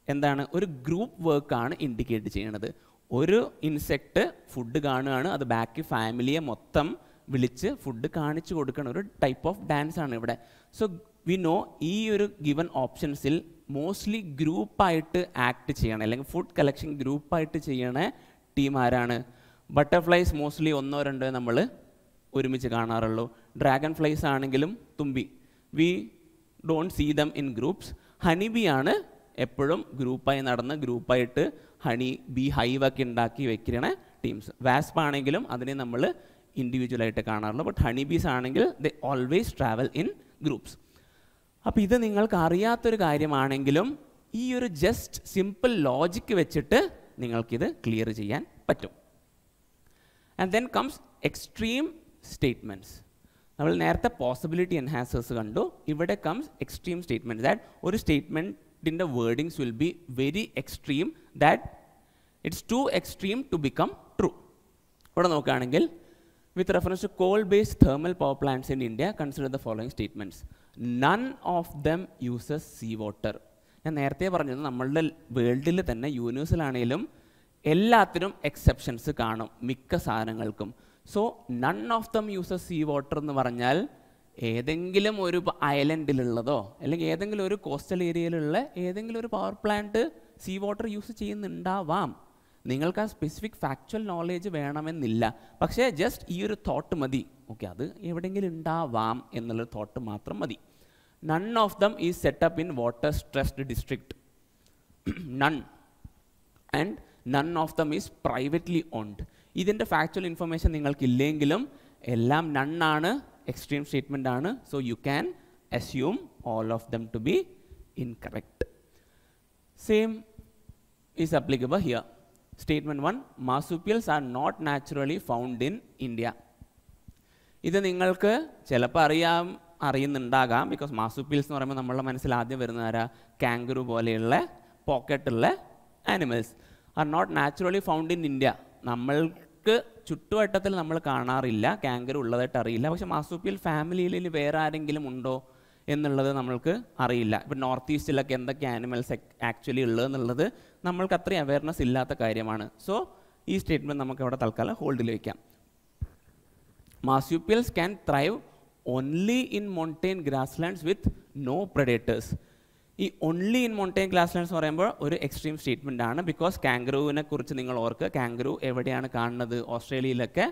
എന്താണ്, ഒരു group വർക്കാണ് indicate ചെയ്യുന്നത്. ഒരു insect food കാണുകയാണ്, അത് ബാക്കി ഫാമിലിയെ മൊത്തം വിളിച്ച് ഫുഡ് കാണിച്ചു കൊടുക്കുന്ന ഒരു ടൈപ്പ് ഓഫ് ഡാൻസ് ആണ് ഇവിടെ. സോ വി നോ ഈ ഒരു ഗിവൻ ഓപ്ഷൻസിൽ മോസ്റ്റ്ലി ഗ്രൂപ്പായിട്ട് ആക്ട് ചെയ്യണം, അല്ലെങ്കിൽ ഫുഡ് കളക്ഷൻ ഗ്രൂപ്പായിട്ട് ചെയ്യണ ടീം ആരാണ്? ബട്ടർഫ്ലൈസ് മോസ്റ്റ്ലി 1-2 നമ്മൾ ഒരുമിച്ച് കാണാറുള്ളൂ. ഡ്രാഗൺ ഫ്ലൈസ് ആണെങ്കിലും തുമ്പി, we don't see them in groups. Honey bee ആണ് എപ്പോഴും ഗ്രൂപ്പായി നടന്ന് ഗ്രൂപ്പായിട്ട് ഹണി ബി ഹൈവൊക്കെ ഉണ്ടാക്കി വെക്കുന്ന ടീംസ്. വാസ്പ് ആണെങ്കിലും അതിനെ നമ്മൾ ഇൻഡിവിജ്വലായിട്ട് കാണാറുള്ളൂ. ബട്ട് ഹണി ബീസ് ആണെങ്കിൽ they always travel in groups. അപ്പോൾ ഇത് നിങ്ങൾക്ക് അറിയാത്തൊരു കാര്യമാണെങ്കിലും ഈ ഒരു ജസ്റ്റ് സിമ്പിൾ ലോജിക്ക് വെച്ചിട്ട് നിങ്ങൾക്കിത് ക്ലിയർ ചെയ്യാൻ പറ്റും. And then comes extreme statements. നമ്മൾ നേരത്തെ പോസിബിലിറ്റി എൻഹാൻസേഴ്സ് കണ്ടു, ഇവിടെ കംസ് എക്സ്ട്രീം സ്റ്റേറ്റ്മെൻറ്റ്സ്. ദാറ്റ് ഒരു സ്റ്റേറ്റ്മെൻറ്റിൻ്റെ wordings will be very extreme, that it's too extreme to become true. ഇവിടെ നോക്കുകയാണെങ്കിൽ with reference to coal-based thermal power plants in India, consider the following statements. None of them uses seawater. ഞാൻ നേരത്തെ പറഞ്ഞത് നമ്മളുടെ വേൾഡിൽ തന്നെ യൂണിവേഴ്സിലാണെങ്കിലും എല്ലാത്തിനും എക്സെപ്ഷൻസ് കാണും മിക്ക സാധനങ്ങൾക്കും. So none of dum uses sea water എന്ന് പറഞ്ഞാൽ ഏതെങ്കിലും ഒരു ഐലൻഡിലുള്ളതോ അല്ലെങ്കിൽ ഏതെങ്കിലും ഒരു കോസ്റ്റൽ ഏരിയയിലുള്ള ഏതെങ്കിലും ഒരു power plant sea water use ചെയ്യുന്നുണ്ടാവാം. നിങ്ങൾക്ക് ആ സ്പെസിഫിക് ഫാക്ച്വൽ നോളേജ് വേണമെന്നില്ല. പക്ഷേ ജസ്റ്റ് ഈ ഒരു തോട്ട് മതി, ഓക്കെ അത് എവിടെയെങ്കിലും ഉണ്ടാവാം എന്നുള്ളൊരു തോട്ട് മാത്രം മതി. None of them is set up in water stressed district, none. And none of them is privately owned. ഇതിൻ്റെ ഫാക്ച്വൽ ഇൻഫർമേഷൻ നിങ്ങൾക്കില്ലെങ്കിലും എല്ലാം നണ്ണാണ്, എക്സ്ട്രീം സ്റ്റേറ്റ്മെൻ്റ് ആണ്. So you can assume all of them to be incorrect. Same is applicable here. Statement 1, marsupials are not naturally found in India. ഇത് നിങ്ങൾക്ക് ചിലപ്പോൾ അറിയുന്നുണ്ടാകാം, because മാർസുപ്പിയൽസ് എന്ന് പറയുമ്പോൾ നമ്മളുടെ മനസ്സിൽ ആദ്യം വരുന്ന ആരാ? കാംഗറു പോലെയുള്ള പോക്കറ്റുള്ള animals are not naturally found in India. നമ്മൾക്ക് ചുറ്റുവട്ടത്തിൽ നമ്മൾ കാണാറില്ല, കാംഗറു ഉള്ളതായിട്ട് അറിയില്ല. പക്ഷേ മാർസുപ്പിയൽ ഫാമിലിയിൽ വേറെ ആരെങ്കിലും ഉണ്ടോ എന്നുള്ളത് നമ്മൾക്ക് അറിയില്ല. ഇപ്പം നോർത്ത് ഈസ്റ്റിലൊക്കെ എന്തൊക്കെ ആനിമൽസ് ആക്ച്വലി ഉള്ളതെന്നുള്ളത് നമ്മൾക്ക് അത്രയും അവയർനെസ് ഇല്ലാത്ത കാര്യമാണ്. സോ ഈ സ്റ്റേറ്റ്മെൻറ്റ് നമുക്ക് അവിടെ തൽക്കാലം ഹോൾഡിൽ വയ്ക്കാം. Marsupials can thrive only in mountain grasslands with no predators. ഈ only in mountain grasslands എന്ന് പറയുമ്പോൾ ഒരു എക്സ്ട്രീം സ്റ്റേറ്റ്മെൻ്റ് ആണ്. ബിക്കോസ് കാംഗറൂവിനെ കുറിച്ച് നിങ്ങൾ ഓർക്കുക, കാംഗറൂ എവിടെയാണ് കാണുന്നത്? ഓസ്ട്രേലിയയിലൊക്കെ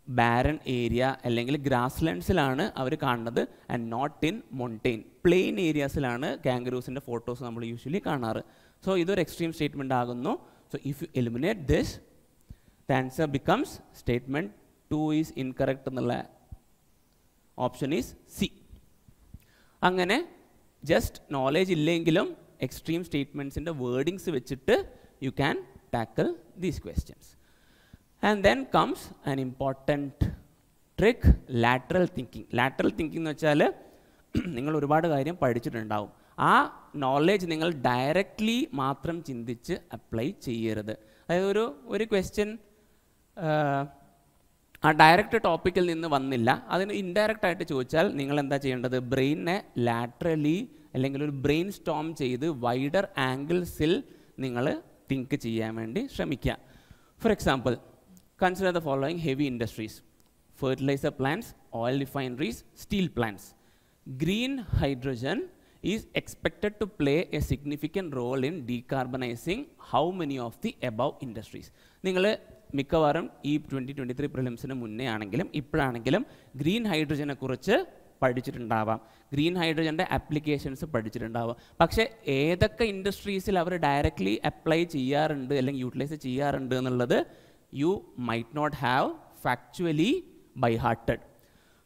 ബാരൻ ഏരിയ അല്ലെങ്കിൽ ഗ്രാസ്ലാൻഡ്സിലാണ് അവർ കാണുന്നത്, and not in mountain plain ഏരിയാസിലാണ് കാംഗറൂസിൻ്റെ ഫോട്ടോസ് നമ്മൾ യൂഷ്വലി കാണാറ്. സോ ഇതൊരു എക്സ്ട്രീം സ്റ്റേറ്റ്മെൻ്റ് ആകുന്നു. So if you eliminate this, the answer becomes statement 2 is incorrect എന്നുള്ള ഓപ്ഷൻ ഈസ് സി. അങ്ങനെ ജസ്റ്റ് നോളേജ് ഇല്ലെങ്കിലും എക്സ്ട്രീം സ്റ്റേറ്റ്മെൻറ്റ്സിൻ്റെ വേർഡിങ്സ് വെച്ചിട്ട് you can tackle these questions. And then comes an important trick, lateral thinking. Lateral thinking എന്ന് വെച്ചാൽ നിങ്ങൾ ഒരുപാട് കാര്യം പഠിച്ചിട്ടുണ്ടാവും. ആ നോളേജ് നിങ്ങൾ ഡയറക്റ്റ്ലി മാത്രം ചിന്തിച്ച് അപ്ലൈ ചെയ്യരുത്. അതായത് ഒരു ക്വസ്റ്റ്യൻ ആ ഡയറക്റ്റ് ടോപ്പിക്കിൽ നിന്ന് വന്നില്ല, അതിന് ഇൻഡയറക്റ്റ് ആയിട്ട് ചോദിച്ചാൽ നിങ്ങൾ എന്താ ചെയ്യേണ്ടത്? ബ്രെയിനെ ലാറ്ററലി അല്ലെങ്കിൽ ഒരു ബ്രെയിൻ സ്റ്റോം ചെയ്ത് വൈഡർ ആംഗിൾസിൽ നിങ്ങൾ തിങ്ക് ചെയ്യാൻ വേണ്ടി ശ്രമിക്കുക. For example, consider the following heavy industries: fertilizer plants, oil refineries, steel plants. Green hydrogen is expected to play a significant role in decarbonizing how many of the above industries? നിങ്ങൾ മിക്കവാറും ഈ 2023 പ്രിലിംസിന് മുന്നേ ആണെങ്കിലും ഇപ്പോഴാണെങ്കിലും green ഹൈഡ്രജനെ കുറിച്ച് പഠിച്ചിട്ടുണ്ടാവാം, green ഹൈഡ്രജൻ്റെ applications പഠിച്ചിട്ടുണ്ടാവാം. പക്ഷേ ഏതൊക്കെ ഇൻഡസ്ട്രീസിൽ അവർ directly apply ചെയ്യാറുണ്ട് അല്ലെങ്കിൽ യൂട്ടിലൈസ് ചെയ്യാറുണ്ട് എന്നുള്ളത് you might not have factually by hearted.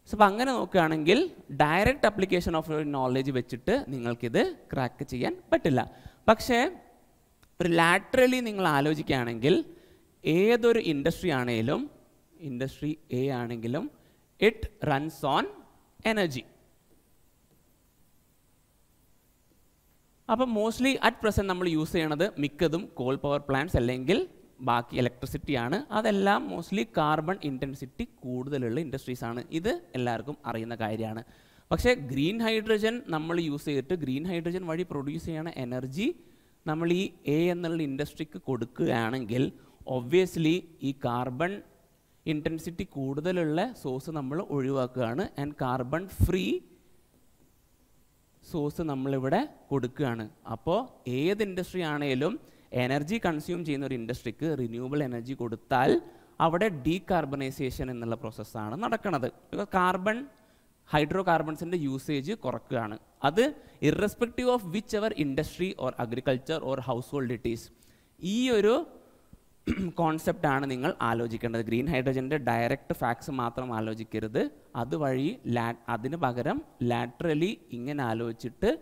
So അപ്പോൾ അങ്ങനെ നോക്കുകയാണെങ്കിൽ ഡയറക്റ്റ് ആപ്ലിക്കേഷൻ ഓഫ് നോളേജ് വെച്ചിട്ട് നിങ്ങൾക്കിത് ക്രാക്ക് ചെയ്യാൻ പറ്റില്ല. പക്ഷേ ഒരു ലാറ്ററലി നിങ്ങൾ ആലോചിക്കുകയാണെങ്കിൽ ഏതൊരു ഇൻഡസ്ട്രി ആണെങ്കിലും, ഇൻഡസ്ട്രി എ ആണെങ്കിലും, ഇറ്റ് റൺസ് ഓൺ എനർജി. അപ്പം മോസ്റ്റ്ലി അറ്റ് പ്രസൻറ്റ് നമ്മൾ യൂസ് ചെയ്യണത് മിക്കതും കോൾ പവർ പ്ലാന്റ്സ് അല്ലെങ്കിൽ ബാക്കി ഇലക്ട്രിസിറ്റിയാണ്. അതെല്ലാം മോസ്റ്റ്ലി കാർബൺ ഇൻറ്റൻസിറ്റി കൂടുതലുള്ള ഇൻഡസ്ട്രീസാണ്. ഇത് എല്ലാവർക്കും അറിയുന്ന കാര്യമാണ്. പക്ഷേ ഗ്രീൻ ഹൈഡ്രജൻ നമ്മൾ യൂസ് ചെയ്തിട്ട് ഗ്രീൻ ഹൈഡ്രജൻ വഴി പ്രൊഡ്യൂസ് ചെയ്യുന്ന എനർജി നമ്മൾ ഈ എ എന്നുള്ള ഇൻഡസ്ട്രിക്ക് കൊടുക്കുകയാണെങ്കിൽ ഒബ്വിയസ്ലി ഈ കാർബൺ ഇൻറ്റൻസിറ്റി കൂടുതലുള്ള സോഴ്സ് നമ്മൾ ഒഴിവാക്കുകയാണ്, ആൻഡ് കാർബൺ ഫ്രീ സോഴ്സ് നമ്മളിവിടെ കൊടുക്കുകയാണ്. അപ്പോൾ ഏത് ഇൻഡസ്ട്രി ആണെങ്കിലും എനർജി കൺസ്യൂം ചെയ്യുന്ന ഒരു ഇൻഡസ്ട്രിക്ക് റിന്യൂവബിൾ എനർജി കൊടുത്താൽ അവിടെ ഡീകാർബണൈസേഷൻ എന്നുള്ള പ്രോസസ്സാണ് നടക്കുന്നത്. കാർബൺ ഹൈഡ്രോ കാർബൺസിൻ്റെ യൂസേജ് കുറക്കുകയാണ്. അത് irrespective of whichever industry or agriculture or household it is. ഈ ഒരു കോൺസെപ്റ്റാണ് നിങ്ങൾ ആലോചിക്കേണ്ടത്. ഗ്രീൻ ഹൈഡ്രജൻ്റെ ഡയറക്റ്റ് ഫാക്ട്സ് മാത്രം ആലോചിക്കരുത്, അതുവഴി അതിന് പകരം ലാറ്ററലി ഇങ്ങനെ ആലോചിച്ചിട്ട്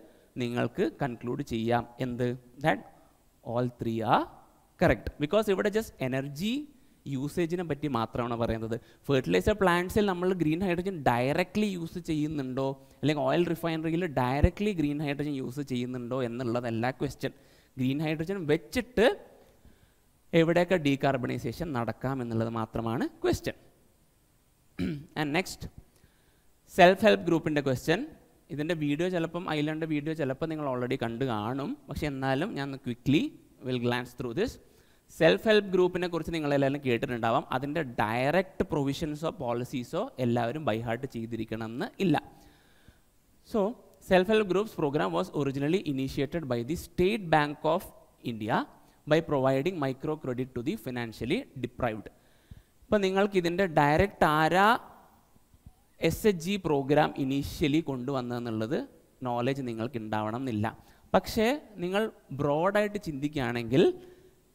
നിങ്ങൾക്ക് കൺക്ലൂഡ് ചെയ്യാം എന്ത്? That all 3 are correct. Because ഇവിടെ ജസ്റ്റ് എനർജി യൂസേജിനെ പറ്റി മാത്രമാണ് പറയുന്നത്. ഫെർട്ടിലൈസർ പ്ലാന്റ്സിൽ നമ്മൾ ഗ്രീൻ ഹൈഡ്രജൻ ഡയറക്റ്റ്ലി യൂസ് ചെയ്യുന്നുണ്ടോ അല്ലെങ്കിൽ ഓയിൽ റിഫൈനറിയിൽ ഡയറക്റ്റ്ലി ഗ്രീൻ ഹൈഡ്രജൻ യൂസ് ചെയ്യുന്നുണ്ടോ എന്നുള്ളതല്ല ക്വസ്റ്റ്യൻ. ഗ്രീൻ ഹൈഡ്രജൻ വെച്ചിട്ട് എവിടെയൊക്കെ ഡീകാർബണൈസേഷൻ നടക്കാം എന്നുള്ളത് മാത്രമാണ് question. And next, self help ഗ്രൂപ്പിൻ്റെ ക്വസ്റ്റ്യൻ. ഇതിൻ്റെ വീഡിയോ ചിലപ്പം iLearnൻ്റെ വീഡിയോ ചിലപ്പോൾ നിങ്ങൾ ഓൾറെഡി കണ്ടു കാണും, പക്ഷെ എന്നാലും ഞാൻ quickly will glance through this. Self help ഗ്രൂപ്പിനെ കുറിച്ച് നിങ്ങളെല്ലാവരും കേട്ടിട്ടുണ്ടാവാം. അതിൻ്റെ ഡയറക്റ്റ് പ്രൊവിഷൻസോ പോളിസീസോ എല്ലാവരും ബൈ ഹാർട്ട് ചെയ്തിരിക്കണമെന്ന് ഇല്ല. So self help groups program was originally initiated by the State Bank of India by providing micro credit to the financially deprived. ഇപ്പോൾ നിങ്ങൾക്ക് ഇതിൻ്റെ ഡയറക്റ്റ് ആരാ SHG പ്രോഗ്രാം ഇനീഷ്യലി കൊണ്ടുവന്നതെന്നുള്ളത് നോളേജ് നിങ്ങൾക്ക് ഉണ്ടാവണം എന്നില്ല. പക്ഷേ നിങ്ങൾ ബ്രോഡായിട്ട് ചിന്തിക്കുകയാണെങ്കിൽ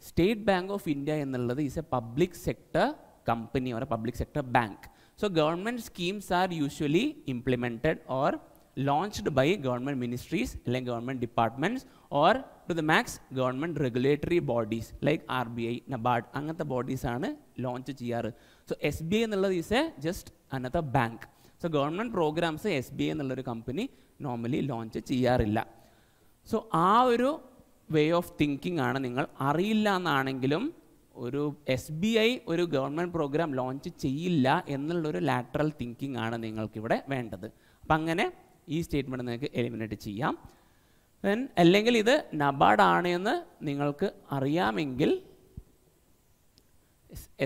സ്റ്റേറ്റ് ബാങ്ക് ഓഫ് ഇന്ത്യ എന്നുള്ളത് is a public sector company or a public sector bank. So government schemes are usually implemented or launched by government ministries അല്ലെങ്കിൽ government departments or to the max government regulatory bodies like RBI, NABARD അങ്ങനത്തെ bodies ആണ് launch ചെയ്യാറ്. So SBI എന്നുള്ളത് is a just another bank. So government programs SBI എന്നുള്ളൊരു company normally launch ചെയ്യാറില്ല. So ആ ഒരു way of thinking ആണ് നിങ്ങൾ അറിയില്ല എന്നാണെങ്കിലും ഒരു SBI ഒരു ഗവൺമെൻറ് പ്രോഗ്രാം ലോഞ്ച് ചെയ്യില്ല എന്നുള്ളൊരു ലാറ്ററൽ തിങ്കിങ് ആണ് നിങ്ങൾക്കിവിടെ വേണ്ടത്. അപ്പം അങ്ങനെ ഈ സ്റ്റേറ്റ്മെൻറ്റ് നിങ്ങൾക്ക് എലിമിനേറ്റ് ചെയ്യാം. ദെൻ അല്ലെങ്കിൽ ഇത് നബാർഡ് ആണ് എന്ന് നിങ്ങൾക്ക് അറിയാമെങ്കിൽ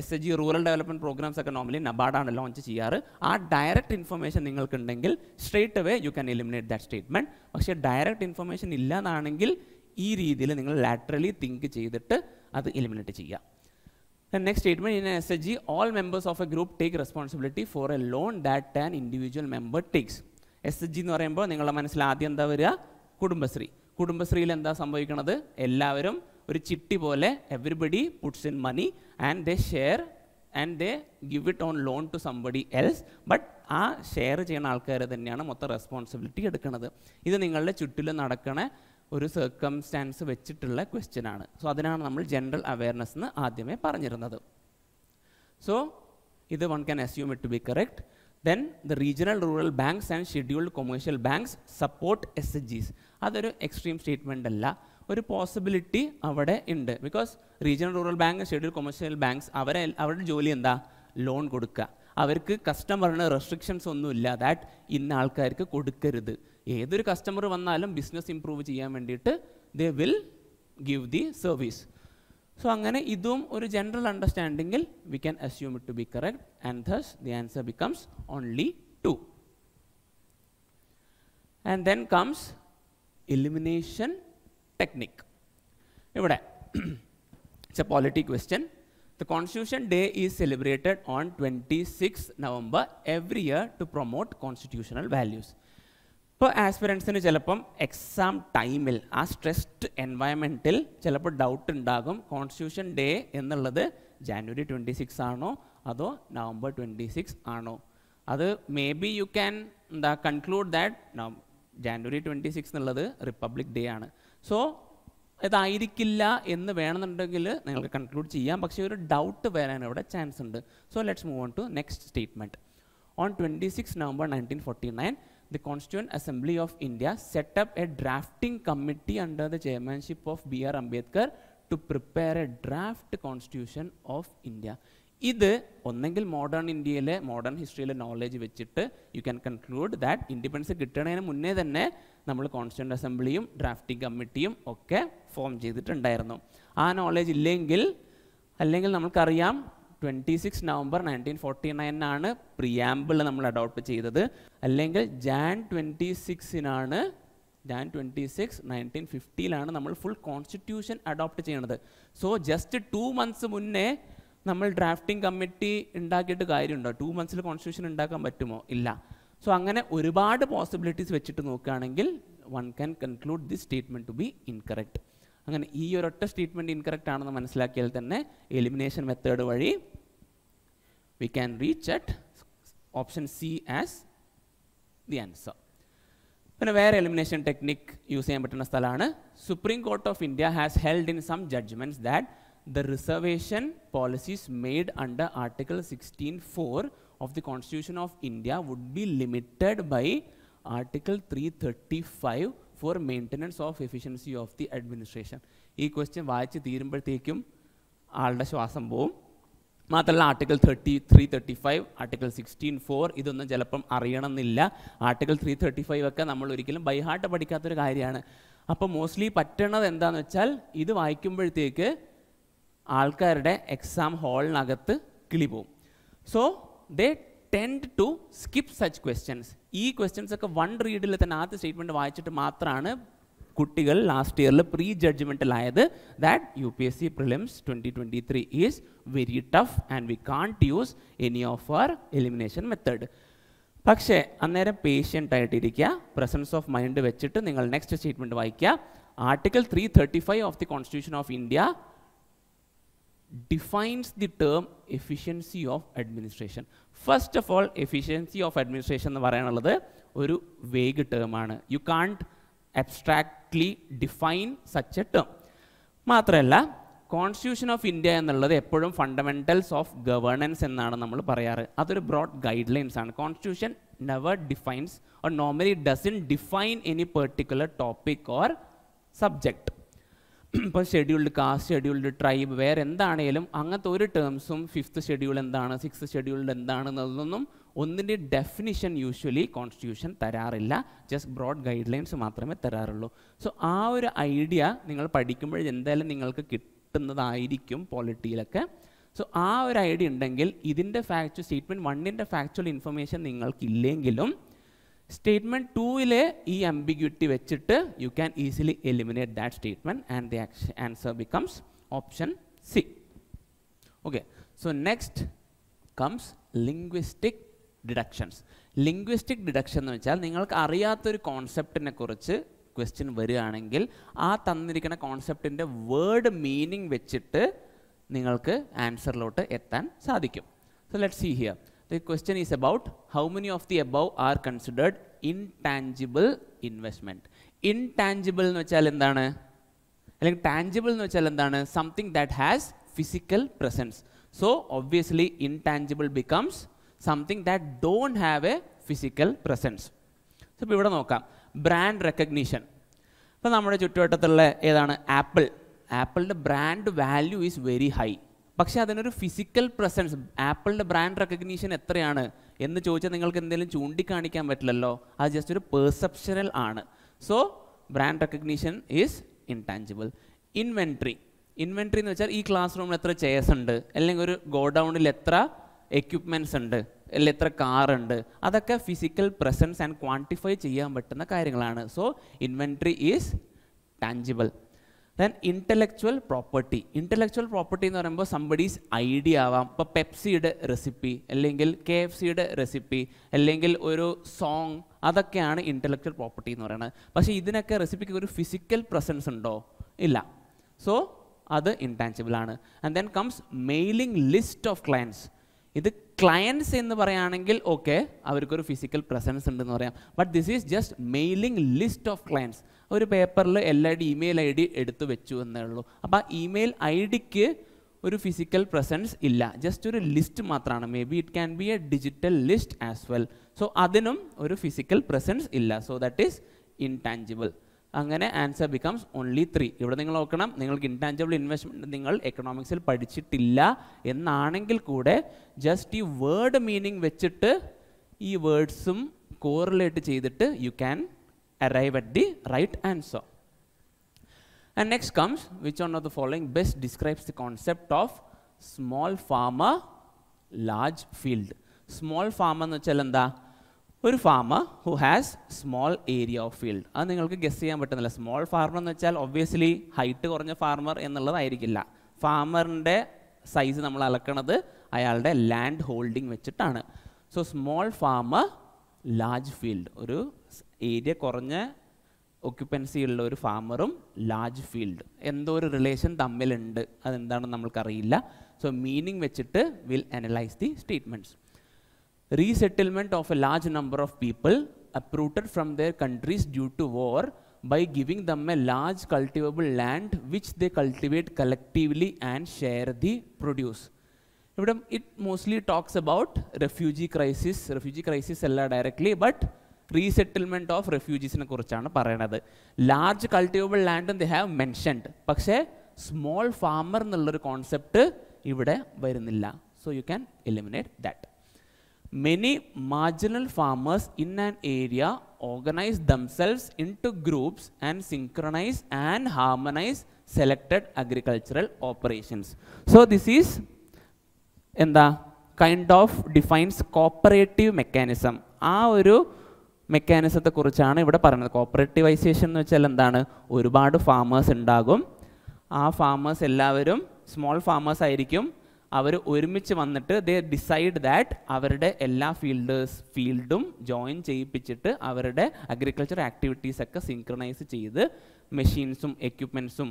SHG റൂറൽ ഡെവലപ്മെൻറ്റ് പ്രോഗ്രാംസ് ഒക്കെ നോർമലി നബാർഡാണ് ലോഞ്ച് ചെയ്യാറ്. ആ ഡയറക്റ്റ് ഇൻഫർമേഷൻ നിങ്ങൾക്കുണ്ടെങ്കിൽ straight away you can eliminate that statement. പക്ഷേ ഡയറക്റ്റ് ഇൻഫർമേഷൻ ഇല്ലാതാണെങ്കിൽ ഈ രീതിയിൽ നിങ്ങൾ ലാറ്ററലി തിങ്ക് ചെയ്തിട്ട് അത് എലിമിനേറ്റ് ചെയ്യുക. The next statement, in SHG, all members of a group take responsibility for a loan that an individual member takes. SHG എന്ന് പറയുമ്പോൾ നിങ്ങളുടെ മനസ്സിൽ ആദ്യം എന്താ വരിക? കുടുംബശ്രീ. കുടുംബശ്രീയിൽ എന്താ സംഭവിക്കുന്നത്? എല്ലാവരും ഒരു ചിട്ടി പോലെ everybody puts in money and they share and they give it on loan to somebody else. But ആ ഷെയർ ചെയ്യുന്ന ആൾക്കാർ തന്നെയാണ് മൊത്തം റെസ്പോൺസിബിലിറ്റി എടുക്കുന്നത്. ഇത് നിങ്ങളുടെ ചുറ്റിലും നടക്കണ ഒരു സർക്കംസ്റ്റാൻസ് വെച്ചിട്ടുള്ള ക്വസ്റ്റ്യൻ ആണ്. സോ അതിനാണ് നമ്മൾ ജനറൽ അവയർനെസ് എന്ന് ആദ്യമേ പറഞ്ഞിരുന്നത്. സോ ഇത് one can assume it to be correct. Then the regional rural banks and scheduled commercial banks support SHGs. അതൊരു എക്സ്ട്രീം സ്റ്റേറ്റ്മെൻ്റ് അല്ല, ഒരു പോസിബിലിറ്റി അവിടെ ഉണ്ട്. Because regional rural bank, scheduled commercial banks അവരുടെ ജോലി എന്താ? ലോൺ കൊടുക്കുക. അവർക്ക് കസ്റ്റമറിന് റെസ്ട്രിക്ഷൻസ് ഒന്നുമില്ല ദാറ്റ് ഇന്ന ആൾക്കാർക്ക് കൊടുക്കരുത്. ഏതൊരു കസ്റ്റമർ വന്നാലും ബിസിനസ് ഇംപ്രൂവ് ചെയ്യാൻ വേണ്ടിയിട്ട് they will give the service. So അങ്ങനെ ഇതും ഒരു ജനറൽ അണ്ടർസ്റ്റാൻഡിങ്ങിൽ we can assume it to be correct and thus the answer becomes only 2. And then comes elimination technique. ഇവിടെ it's a polity question. The Constitution Day is celebrated on 26 November every year to promote constitutional values. ഇപ്പോൾ ആസ്പിറൻസിന് ചിലപ്പം exam ടൈമിൽ ആ stressed എൻവയൺമെൻറ്റിൽ ചിലപ്പോൾ doubt ഉണ്ടാകും, constitution day എന്നുള്ളത് ജാനുവരി 26 ആണോ അതോ നവംബർ 26 ആണോ. അത് may be U can conclude that January 26 എന്നുള്ളത് റിപ്പബ്ലിക് ഡേ ആണ്. സോ ഇതായിരിക്കില്ല എന്ന് വേണമെന്നുണ്ടെങ്കിൽ നിങ്ങൾക്ക് കൺക്ലൂഡ് ചെയ്യാം, പക്ഷേ ഒരു ഡൗട്ട് വരാൻ ഇവിടെ ചാൻസ് ഉണ്ട്. So let's move on to next statement. On 26 November 1949, the Constituent Assembly of India set up a drafting committee under the chairmanship of B.R. Ambedkar to prepare a draft constitution of India. ഇത് ഒന്നെങ്കിൽ modern ഇന്ത്യയിലെ modern ഹിസ്റ്ററിയിലെ knowledge വെച്ചിട്ട് you can conclude that independence കിട്ടുന്നതിന് മുന്നേ തന്നെ നമ്മൾ constituent അസംബ്ലിയും drafting കമ്മിറ്റിയും ഒക്കെ ഫോം ചെയ്തിട്ടുണ്ടായിരുന്നു. ആ നോളേജ് ഇല്ലെങ്കിൽ അല്ലെങ്കിൽ നമുക്കറിയാം 26 November 1949 പ്രിയാമ്പിൾ നമ്മൾ അഡോപ്റ്റ് ചെയ്തത്, അല്ലെങ്കിൽ Jan 26 1950 നമ്മൾ ഫുൾ കോൺസ്റ്റിറ്റ്യൂഷൻ അഡോപ്റ്റ് ചെയ്യണത്. സോ ജസ്റ്റ് 2 months മുന്നേ നമ്മൾ ഡ്രാഫ്റ്റിംഗ് കമ്മിറ്റി ഉണ്ടാക്കിയിട്ട് കാര്യമുണ്ടോ? 2 months കോൺസ്റ്റിറ്റ്യൂഷൻ ഉണ്ടാക്കാൻ പറ്റുമോ? ഇല്ല. സോ അങ്ങനെ ഒരുപാട് പോസിബിലിറ്റീസ് വെച്ചിട്ട് നോക്കുകയാണെങ്കിൽ one can conclude this statement to be incorrect. അങ്ങനെ ഈ ഒരൊറ്റ സ്റ്റേറ്റ്മെൻറ്റ് ഇൻകറക്റ്റ് ആണെന്ന് മനസ്സിലാക്കിയാൽ തന്നെ എലിമിനേഷൻ മെത്തേഡ് വഴി we can reach at option C as the answer. പിന്നെ വേറെ എലിമിനേഷൻ ടെക്നിക് യൂസ് ചെയ്യാൻ പറ്റുന്ന സ്ഥലമാണ് Supreme Court of India has held in some judgments that the reservation policies made under Article 16(4) of the Constitution of India would be limited by Article 335 for maintenance of efficiency of the administration. ഈ question വായിച്ച് തീരുമ്പോഴത്തേക്കും ആളുടെ ശ്വാസം പോവും. മാത്രമല്ല article 335, article 16(4) ഇതൊന്നും ചിലപ്പം അറിയണമെന്നില്ല. Article 335 ഒക്കെ നമ്മൾ ഒരിക്കലും ബൈ ഹാർട്ട് പഠിക്കാത്തൊരു കാര്യമാണ്. അപ്പോൾ മോസ്റ്റ്ലി പറ്റണത് എന്താണെന്ന് വെച്ചാൽ ഇത് വായിക്കുമ്പോഴത്തേക്ക് ആൾക്കാരുടെ എക്സാം ഹാളിനകത്ത് കിളി പോവും. So they tend to skip such questions. ഈ ക്വസ്റ്റ്യൻസ് ഒക്കെ വൺ റീഡിൽ തന്നെ ആദ്യ സ്റ്റേറ്റ്മെൻറ്റ് വായിച്ചിട്ട് മാത്രമാണ് കുട്ടികൾ ലാസ്റ്റ് ഇയറിൽ പ്രീ ജഡ്ജ്മെൻറ്റിലായത് that UPSC Prelims 2023 is very tough and we can't use any of our elimination method. പക്ഷേ അന്നേരം പേഷ്യൻ്റ് ആയിട്ടിരിക്കുക, പ്രസൻസ് ഓഫ് മൈൻഡ് വെച്ചിട്ട് നിങ്ങൾ നെക്സ്റ്റ് സ്റ്റേറ്റ്മെൻറ്റ് വായിക്കുക. Article 335 of the constitution of India defines the term efficiency of administration. First of all, efficiency of administration എന്ന് പറയാനുള്ളത് ഒരു vague term ആണ്. You can't abstractly define such a term. മാത്രമല്ല constitution of India എന്നുള്ളത് എപ്പോഴും fundamentals of governance എന്നാണ് നമ്മൾ പറയാറ്. അതൊരു ബ്രോഡ് ഗൈഡ് ലൈൻസ് ആണ്. Constitution never defines or normally doesn't define any particular topic or subject. ഇപ്പോൾ ഷെഡ്യൂൾഡ് കാസ്റ്റ്, ഷെഡ്യൂൾഡ് ട്രൈബ്, വേറെ എന്താണേലും അങ്ങനത്തെ ഒരു ടേംസും 5th ഷെഡ്യൂൾ എന്താണ്, 6th ഷെഡ്യൂൾഡ് എന്താണെന്നതൊന്നും ഒന്നിൻ്റെ ഡെഫിനിഷൻ യൂഷ്വലി കോൺസ്റ്റിറ്റ്യൂഷൻ തരാറില്ല. ജസ്റ്റ് ബ്രോഡ് ഗൈഡ് ലൈൻസ് മാത്രമേ തരാറുള്ളൂ. സോ ആ ഒരു ഐഡിയ നിങ്ങൾ പഠിക്കുമ്പോൾ എന്തായാലും നിങ്ങൾക്ക് കിട്ടുന്നതായിരിക്കും പോളിറ്റിയിലൊക്കെ. സോ ആ ഒരു ഐഡിയ ഉണ്ടെങ്കിൽ ഇതിൻ്റെ സ്റ്റേറ്റ്മെൻറ്റ് 1ൻ്റെ ഫാക്ച്വൽ ഇൻഫർമേഷൻ നിങ്ങൾക്കില്ലെങ്കിലും സ്റ്റേറ്റ്മെൻറ്റ് 2ലെ ഈ ambiguity വെച്ചിട്ട് you can easily eliminate that statement and the answer becomes option C. Okay, so next comes linguistic deductions. Linguistic deduction എന്ന് വെച്ചാൽ നിങ്ങൾക്ക് അറിയാത്തൊരു കോൺസെപ്റ്റിനെ കുറിച്ച് ക്വസ്റ്റ്യൻ വരികയാണെങ്കിൽ ആ തന്നിരിക്കുന്ന കോൺസെപ്റ്റിൻ്റെ വേർഡ് മീനിങ് വെച്ചിട്ട് നിങ്ങൾക്ക് ആൻസറിലോട്ട് എത്താൻ സാധിക്കും. So let's see here. The question is about how many of the above are considered intangible investment. Intangible എന്ന് വെച്ചാൽ എന്താണ്? അല്ലെങ്കിൽ tangible എന്ന് വെച്ചാൽ എന്താണ്? Something that has physical presence. So obviously intangible becomes something that don't have a physical presence. So ഇപ്പോൾ ഇവിടെ നോക്കാം, ബ്രാൻഡ് റെക്കഗ്നീഷൻ. ഇപ്പോൾ നമ്മുടെ ചുറ്റുവട്ടത്തുള്ള ഏതാണ്? ആപ്പിൾ. ആപ്പിളിൻ്റെ brand value is very high. പക്ഷേ അതിനൊരു ഫിസിക്കൽ പ്രസൻസ്, ആപ്പിളിൻ്റെ ബ്രാൻഡ് റെക്കഗ്നീഷൻ എത്രയാണ് എന്ന് ചോദിച്ചാൽ നിങ്ങൾക്ക് എന്തെങ്കിലും ചൂണ്ടിക്കാണിക്കാൻ പറ്റില്ലല്ലോ. അത് ജസ്റ്റ് ഒരു പെർസെപ്ഷനൽ ആണ്. So brand recognition is intangible. Inventory. Inventory എന്ന് വെച്ചാൽ ഈ ക്ലാസ് റൂമിൽ എത്ര ചെയർസ് ഉണ്ട്, അല്ലെങ്കിൽ ഒരു ഗോഡൗണിൽ എത്ര എക്യുപ്മെൻറ്റ്സ് ഉണ്ട്, അല്ലെങ്കിൽ എത്ര കാറുണ്ട്, അതൊക്കെ ഫിസിക്കൽ പ്രസൻസ് ആൻഡ് ക്വാണ്ടിഫൈ ചെയ്യാൻ പറ്റുന്ന കാര്യങ്ങളാണ്. So inventory is tangible. Then intellectual property. Intellectual property എന്ന് പറയുമ്പോൾ സംബഡീസ് ഐഡിയ ആവാം. ഇപ്പോൾ പെപ്സിയുടെ റെസിപ്പി, അല്ലെങ്കിൽ KFCയുടെ റെസിപ്പി, അല്ലെങ്കിൽ ഒരു സോങ്, അതൊക്കെയാണ് ഇൻ്റലക്ച്വൽ പ്രോപ്പർട്ടി എന്ന് പറയുന്നത്. പക്ഷേ ഇതിനൊക്കെ റെസിപ്പിക്ക് ഒരു ഫിസിക്കൽ പ്രസൻസ് ഉണ്ടോ? ഇല്ല. സോ അത് ഇൻടാഞ്ചിബിൾ ആണ്. And then comes mailing list of clients. ഇത് ക്ലയൻസ് എന്ന് പറയുകയാണെങ്കിൽ ഓക്കെ, അവർക്കൊരു ഫിസിക്കൽ പ്രസൻസ് ഉണ്ടെന്ന് പറയാം. But this is just mailing list of clients. ഒരു പേപ്പറിൽ എല്ലാവരുടെയും ഇമെയിൽ ID എടുത്തു വെച്ചു എന്നേ ഉള്ളൂ. അപ്പോൾ ആ ഇമെയിൽ IDക്ക് ഒരു ഫിസിക്കൽ പ്രസൻസ് ഇല്ല, ജസ്റ്റ് ഒരു ലിസ്റ്റ് മാത്രമാണ്. May be it can be A digital list as well. So അതിനും ഒരു ഫിസിക്കൽ പ്രസൻസ് ഇല്ല. So that is intangible. അങ്ങനെ ആൻസർ ബിക്കംസ് ഓൺലി 3. ഇവിടെ നിങ്ങൾ നോക്കണം, നിങ്ങൾക്ക് ഇൻടാഞ്ചിബിൾ ഇൻവെസ്റ്റ്മെൻറ്റ് നിങ്ങൾ എക്കണോമിക്സിൽ പഠിച്ചിട്ടില്ല എന്നാണെങ്കിൽ കൂടെ ജസ്റ്റ് ഈ വേർഡ് മീനിങ് വെച്ചിട്ട് ഈ വേർഡ്സും കോറിലേറ്റ് ചെയ്തിട്ട് you can arrive at the right answer. And next comes, which one of the following best describes the concept of small farmer large field. Small farmer എന്ന് വെച്ചാൽ എന്താ? ഒരു farmer who has small area of field. അത് നിങ്ങൾക്ക് guess ചെയ്യാൻ പറ്റുന്നില്ല. Small farmer എന്ന് വെച്ചാൽ ഒബ്വിയസ്ലി ഹൈറ്റ് കുറഞ്ഞ ഫാർമർ എന്നുള്ളതായിരിക്കില്ല. ഫാമറിൻ്റെ സൈസ് നമ്മൾ അളക്കണത് അയാളുടെ ലാൻഡ് ഹോൾഡിംഗ് വെച്ചിട്ടാണ്. So small farmer large field, ഒരു ഏരിയ കുറഞ്ഞ ഒക്യുപ്പൻസി ഉള്ള ഒരു ഫാമറും ലാർജ് ഫീൽഡ് എന്തോ ഒരു റിലേഷൻ തമ്മിലുണ്ട്. അതെന്താണെന്ന് നമ്മൾക്കറിയില്ല. സോ മീനിങ് വെച്ചിട്ട് will analyse the statements. Resettlement of a large number of people uprooted from their countries due to war by giving them a large cultivable land which they cultivate collectively and share the produce. Here it mostly talks about refugee crisis alla directly, but resettlement of refugees ne kurichana parayanathu. Large cultivable land they have mentioned, പക്ഷേ small farmer ennulla concept ivide varunilla. So you can eliminate that. Many marginal farmers in an area organize themselves into groups and synchronize and harmonize selected agricultural operations. So this is kind of defines cooperative mechanism. ആ ഒരു മെക്കാനിസത്തെ കുറിച്ചാണ് ഇവിടെ പറയുന്നത്. കോപ്പറേറ്റീവൈസേഷൻ എന്ന് വെച്ചാൽ എന്താണ്? ഒരുപാട് farmers ഉണ്ടാകും. ആ ഫാമേഴ്സ് എല്ലാവരും സ്മോൾ ഫാമേഴ്സ് ആയിരിക്കും. അവർ ഒരുമിച്ച് വന്നിട്ട് ദേ ഡിസൈഡ് ദാറ്റ് അവരുടെ എല്ലാ ഫീൽഡും ജോയിൻ ചെയ്യിപ്പിച്ചിട്ട് അവരുടെ അഗ്രികൾച്ചർ ആക്ടിവിറ്റീസൊക്കെ സിങ്ക്രണൈസ് ചെയ്ത് മെഷീൻസും എക്യുപ്മെൻറ്റ്സും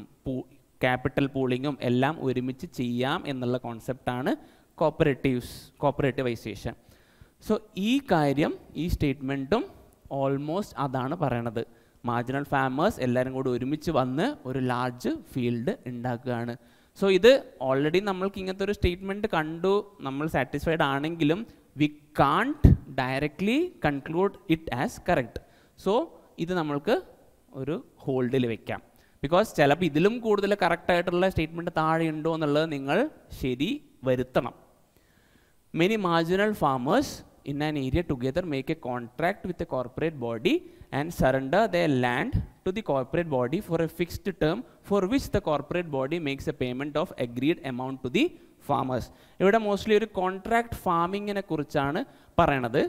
ക്യാപിറ്റൽ പൂളിങ്ങും എല്ലാം ഒരുമിച്ച് ചെയ്യാം എന്നുള്ള കോൺസെപ്റ്റാണ് കോപ്പറേറ്റീവൈസേഷൻ. സോ ഈ കാര്യം ഈ സ്റ്റേറ്റ്മെൻറ്റും ഓൾമോസ്റ്റ് അതാണ് പറയണത്. മാർജിനൽ ഫാമേഴ്സ് എല്ലാവരും കൂടി ഒരുമിച്ച് വന്ന് ഒരു ലാർജ് ഫീൽഡ് ഉണ്ടാക്കുകയാണ്. സോ ഇത് ഓൾറെഡി നമ്മൾക്ക് ഇങ്ങനത്തെ ഒരു സ്റ്റേറ്റ്മെൻറ്റ് കണ്ടു, നമ്മൾ സാറ്റിസ്ഫൈഡ് ആണെങ്കിലും we can't directly conclude it as correct. So ഇത് നമ്മൾക്ക് ഒരു ഹോൾഡിൽ വെക്കാം. ബിക്കോസ് ചിലപ്പോൾ ഇതിലും കൂടുതൽ കറക്റ്റായിട്ടുള്ള സ്റ്റേറ്റ്മെൻറ്റ് താഴെ ഉണ്ടോ എന്നുള്ളത് നിങ്ങൾ ശരി വരുത്തണം. Many marginal farmers in an area together make a contract with a corporate body and surrender their land to the corporate body for a fixed term for which the corporate body makes a payment of agreed amount to the farmers. ഇവിടെ mostly ഒരു contract ഫാമിങ്ങിനെ കുറിച്ചാണ് പറയണത്.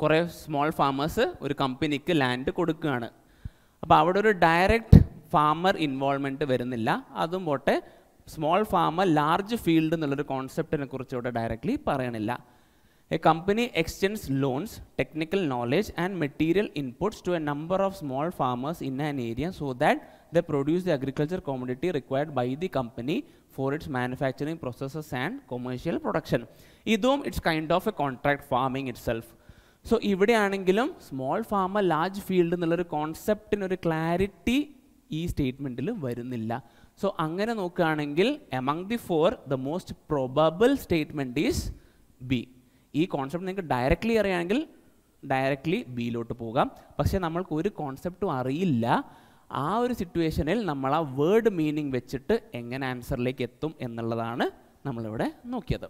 കുറേ small farmers ഒരു കമ്പനിക്ക് land കൊടുക്കുകയാണ്. അപ്പോൾ അവിടെ ഒരു ഡയറക്റ്റ് ഫാമർ ഇൻവോൾവ്മെൻറ്റ് വരുന്നില്ല. അതും പോട്ടെ, സ്മോൾ ഫാമർ ലാർജ് ഫീൽഡ് എന്നുള്ളൊരു കോൺസെപ്റ്റിനെ കുറിച്ച് ഇവിടെ ഡയറക്റ്റ്ലി പറയണില്ല. A company extends loans, technical knowledge and material inputs to a number of small farmers in an area so that they produce the agriculture commodity required by the company for its manufacturing processes and commercial production. Idum, it's kind of a contract farming itself. So ഇവിടെയാണെങ്കിലും small farmer large field എന്നുള്ളൊരു കോൺസെപ്റ്റിനൊരു clarity ഈ സ്റ്റേറ്റ്മെൻറ്റിൽ വരുന്നില്ല. So അങ്ങനെ നോക്കുകയാണെങ്കിൽ among the four the most probable statement is B. ഈ concept നിങ്ങൾക്ക് directly അറിയാമെങ്കിൽ ഡയറക്റ്റ്ലി ബിയിലോട്ട് പോകാം. പക്ഷേ നമ്മൾക്ക് ഒരു കോൺസെപ്റ്റും അറിയില്ല. ആ ഒരു സിറ്റുവേഷനിൽ നമ്മൾ ആ വേർഡ് മീനിങ് വെച്ചിട്ട് എങ്ങനെ ആൻസറിലേക്ക് എത്തും എന്നുള്ളതാണ് നമ്മളിവിടെ നോക്കിയത്.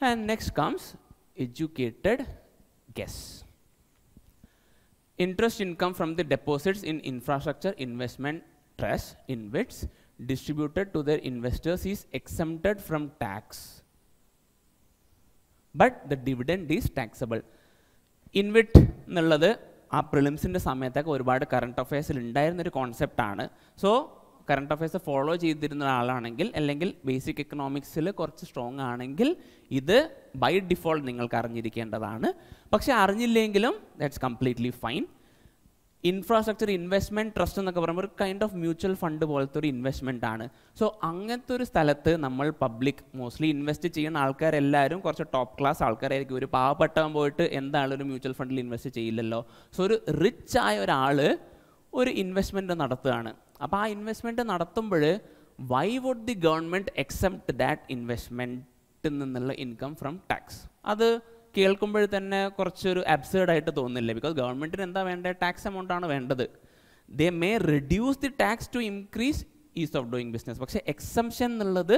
And next comes educated guess. Interest income from the deposits in infrastructure investment trust in which distributed to their investors is exempted from tax, but the dividend is taxable. InVIT എന്നുള്ളത് ആ പ്രിലിംസിൻ്റെ സമയത്തൊക്കെ ഒരുപാട് കറണ്ട് അഫയേഴ്സിൽ ഉണ്ടായിരുന്നൊരു കോൺസെപ്റ്റാണ്. So current affairs follow ചെയ്തിരുന്ന ആളാണെങ്കിൽ അല്ലെങ്കിൽ ബേസിക് എക്കണോമിക്സിൽ കുറച്ച് സ്ട്രോങ് ആണെങ്കിൽ ഇത് ബൈ ഡിഫോൾട്ട് നിങ്ങൾക്ക് അറിഞ്ഞിരിക്കേണ്ടതാണ്. പക്ഷേ അറിഞ്ഞില്ലെങ്കിലും that's completely fine. Infrastructure investment trust എന്നൊക്കെ പറയുമ്പോൾ ഒരു കൈൻഡ് ഓഫ് മ്യൂച്വൽ ഫണ്ട് പോലത്തെ ഒരു ഇൻവെസ്റ്റ്മെൻ്റ് ആണ്. സോ അങ്ങനത്തെ ഒരു സ്ഥലത്ത് നമ്മൾ പബ്ലിക് മോസ്റ്റ്ലി ഇൻവെസ്റ്റ് ചെയ്യുന്ന ആൾക്കാരെല്ലാവരും കുറച്ച് ടോപ്പ് ക്ലാസ് ആൾക്കാരായിരിക്കും. ഒരു പാവപ്പെട്ടവൻ പോയിട്ട് എന്താണ് ഒരു മ്യൂച്വൽ ഫണ്ടിൽ ഇൻവെസ്റ്റ് ചെയ്യില്ലല്ലോ. സോ ഒരു റിച്ച് ആയ ഒരാൾ ഒരു ഇൻവെസ്റ്റ്മെൻറ്റ് നടത്തുകയാണ്. അപ്പോൾ ആ ഇൻവെസ്റ്റ്മെൻറ്റ് നടത്തുമ്പോൾ why would the government except that ഇൻവെസ്റ്റ്മെൻറ്റിൽ നിന്നുള്ള ഇൻകം ഫ്രം ടാക്സ്? അത് കേൾക്കുമ്പോൾ തന്നെ കുറച്ചൊരു അബ്സേർഡായിട്ട് തോന്നില്ലേ? ബിക്കോസ് ഗവൺമെൻറ്റിന് എന്താ വേണ്ടത്? ടാക്സ് എമൗണ്ട് ആണ് വേണ്ടത്. They may reduce the tax to increase ease of doing business. പക്ഷേ എക്സംഷൻ എന്നുള്ളത്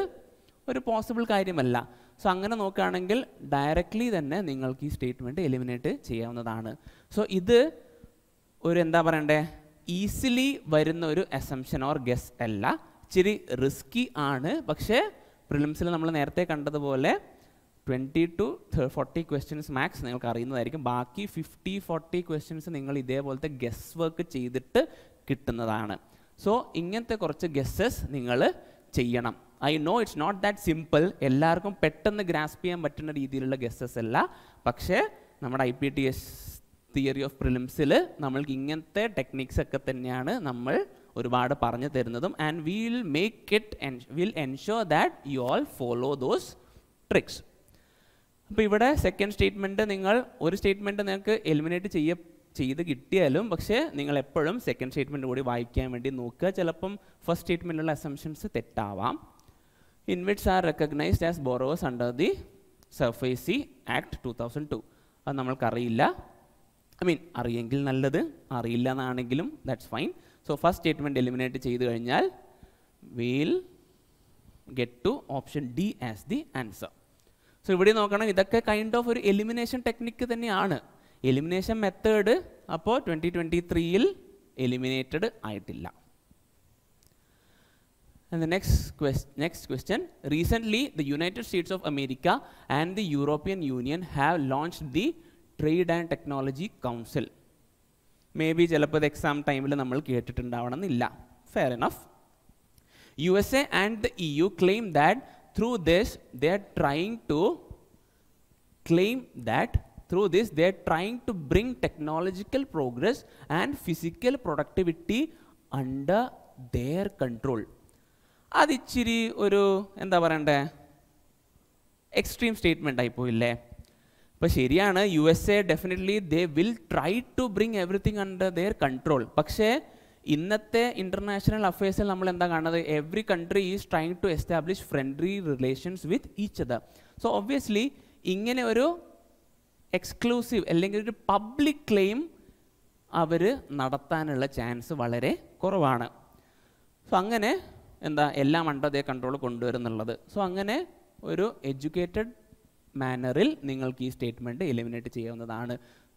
ഒരു പോസിബിൾ കാര്യമല്ല. സോ അങ്ങനെ നോക്കുകയാണെങ്കിൽ ഡയറക്റ്റ്ലി തന്നെ നിങ്ങൾക്ക് ഈ സ്റ്റേറ്റ്മെൻറ്റ് എലിമിനേറ്റ് ചെയ്യാവുന്നതാണ്. സോ ഇത് ഒരു എന്താ പറയണ്ടേ, ഈസിലി വരുന്ന ഒരു അസംഷൻ ഓർ ഗസ് അല്ല. ഇച്ചിരി റിസ്കി ആണ്. പക്ഷേ പ്രിലിംസിൽ നമ്മൾ നേരത്തെ കണ്ടതുപോലെ 20 to 40 ക്വസ്റ്റ്യൻസ് മാക്സ് നിങ്ങൾക്ക് അറിയുന്നതായിരിക്കും. ബാക്കി 50-40 ക്വസ്റ്റ്യൻസ് നിങ്ങൾ ഇതേപോലത്തെ ഗസ് വർക്ക് ചെയ്തിട്ട് കിട്ടുന്നതാണ്. സോ ഇങ്ങനത്തെ കുറച്ച് ഗസ്സസ് നിങ്ങൾ ചെയ്യണം. I know it's not that simple. എല്ലാവർക്കും പെട്ടെന്ന് ഗ്രാസ്പ് ചെയ്യാൻ പറ്റുന്ന രീതിയിലുള്ള ഗസ്സസ് അല്ല. പക്ഷേ നമ്മുടെ IPTS തിയറി ഓഫ് പ്രിലിംസിൽ നമ്മൾക്ക് ഇങ്ങനത്തെ ടെക്നിക്സ് ഒക്കെ തന്നെയാണ് നമ്മൾ ഒരുപാട് പറഞ്ഞു തരുന്നതും. And will make it and will ensure that you all follow those tricks. അപ്പോൾ ഇവിടെ സെക്കൻഡ് സ്റ്റേറ്റ്മെൻറ്റ് നിങ്ങൾ ഒരു സ്റ്റേറ്റ്മെൻറ്റ് നിങ്ങൾക്ക് എലിമിനേറ്റ് ചെയ്ത് കിട്ടിയാലും പക്ഷേ നിങ്ങൾ എപ്പോഴും സെക്കൻഡ് സ്റ്റേറ്റ്മെൻറ്റ് കൂടി വായിക്കാൻ വേണ്ടി നോക്കുക. ചിലപ്പം ഫസ്റ്റ് സ്റ്റേറ്റ്മെൻറ്റിലുള്ള അസംഷൻസ് തെറ്റാവാം. InvITs are recognised as borrowers under the SARFAESI act 2002. അത് നമ്മൾക്കറിയില്ല. അറിയെങ്കിൽ നല്ലത്, അറിയില്ല എന്നാണെങ്കിലും that's fine. So first statement eliminate ചെയ്ത് കഴിഞ്ഞാൽ will get to option D as the answer. So ഇവിടെ നോക്കണം, ഇതൊക്കെ കൈൻഡ് ഓഫ് ഒരു എലിമിനേഷൻ ടെക്നിക്ക് തന്നെയാണ്. എലിമിനേഷൻ മെത്തേഡ് അപ്പോൾ 2023 എലിമിനേറ്റഡ് ആയിട്ടില്ല. And the next question. Recently, the United States of America and the European Union have launched the Trade and Technology Council. Maybe ചിലപ്പോൾ exam ടൈമിൽ നമ്മൾ കേട്ടിട്ടുണ്ടാവണമെന്നില്ല. Fair enough. USA and the EU claim that through this they are trying to bring technological progress and physical productivity under their control. അതിച്ചിരി ഒരു എന്താ പറയണ്ടേ, extreme statement ആയിപ്പോയില്ലേ? ഇപ്പോൾ ശരിയാണ്, USA definitely they will try to bring everything under their control. പക്ഷേ ഇന്നത്തെ international അഫയേഴ്സിൽ നമ്മൾ എന്താ കാണുന്നത്? Every country is trying to establish friendly relations with each other. So obviously ഇങ്ങനെ ഒരു എക്സ്ക്ലൂസീവ് അല്ലെങ്കിൽ ഒരു പബ്ലിക് ക്ലെയിം അവർ നടത്താനുള്ള ചാൻസ് വളരെ കുറവാണ്. സോ അങ്ങനെ എന്താ എല്ലാം അണ്ടർ ദെയർ കൺട്രോൾ കൊണ്ടുവരുന്നുള്ളത്. സോ അങ്ങനെ ഒരു എഡ്യൂക്കേറ്റഡ് മാനറിൽ നിങ്ങൾക്ക് ഈ സ്റ്റേറ്റ്മെൻറ്റ് എലിമിനേറ്റ് ചെയ്യാവുന്നതാണ്.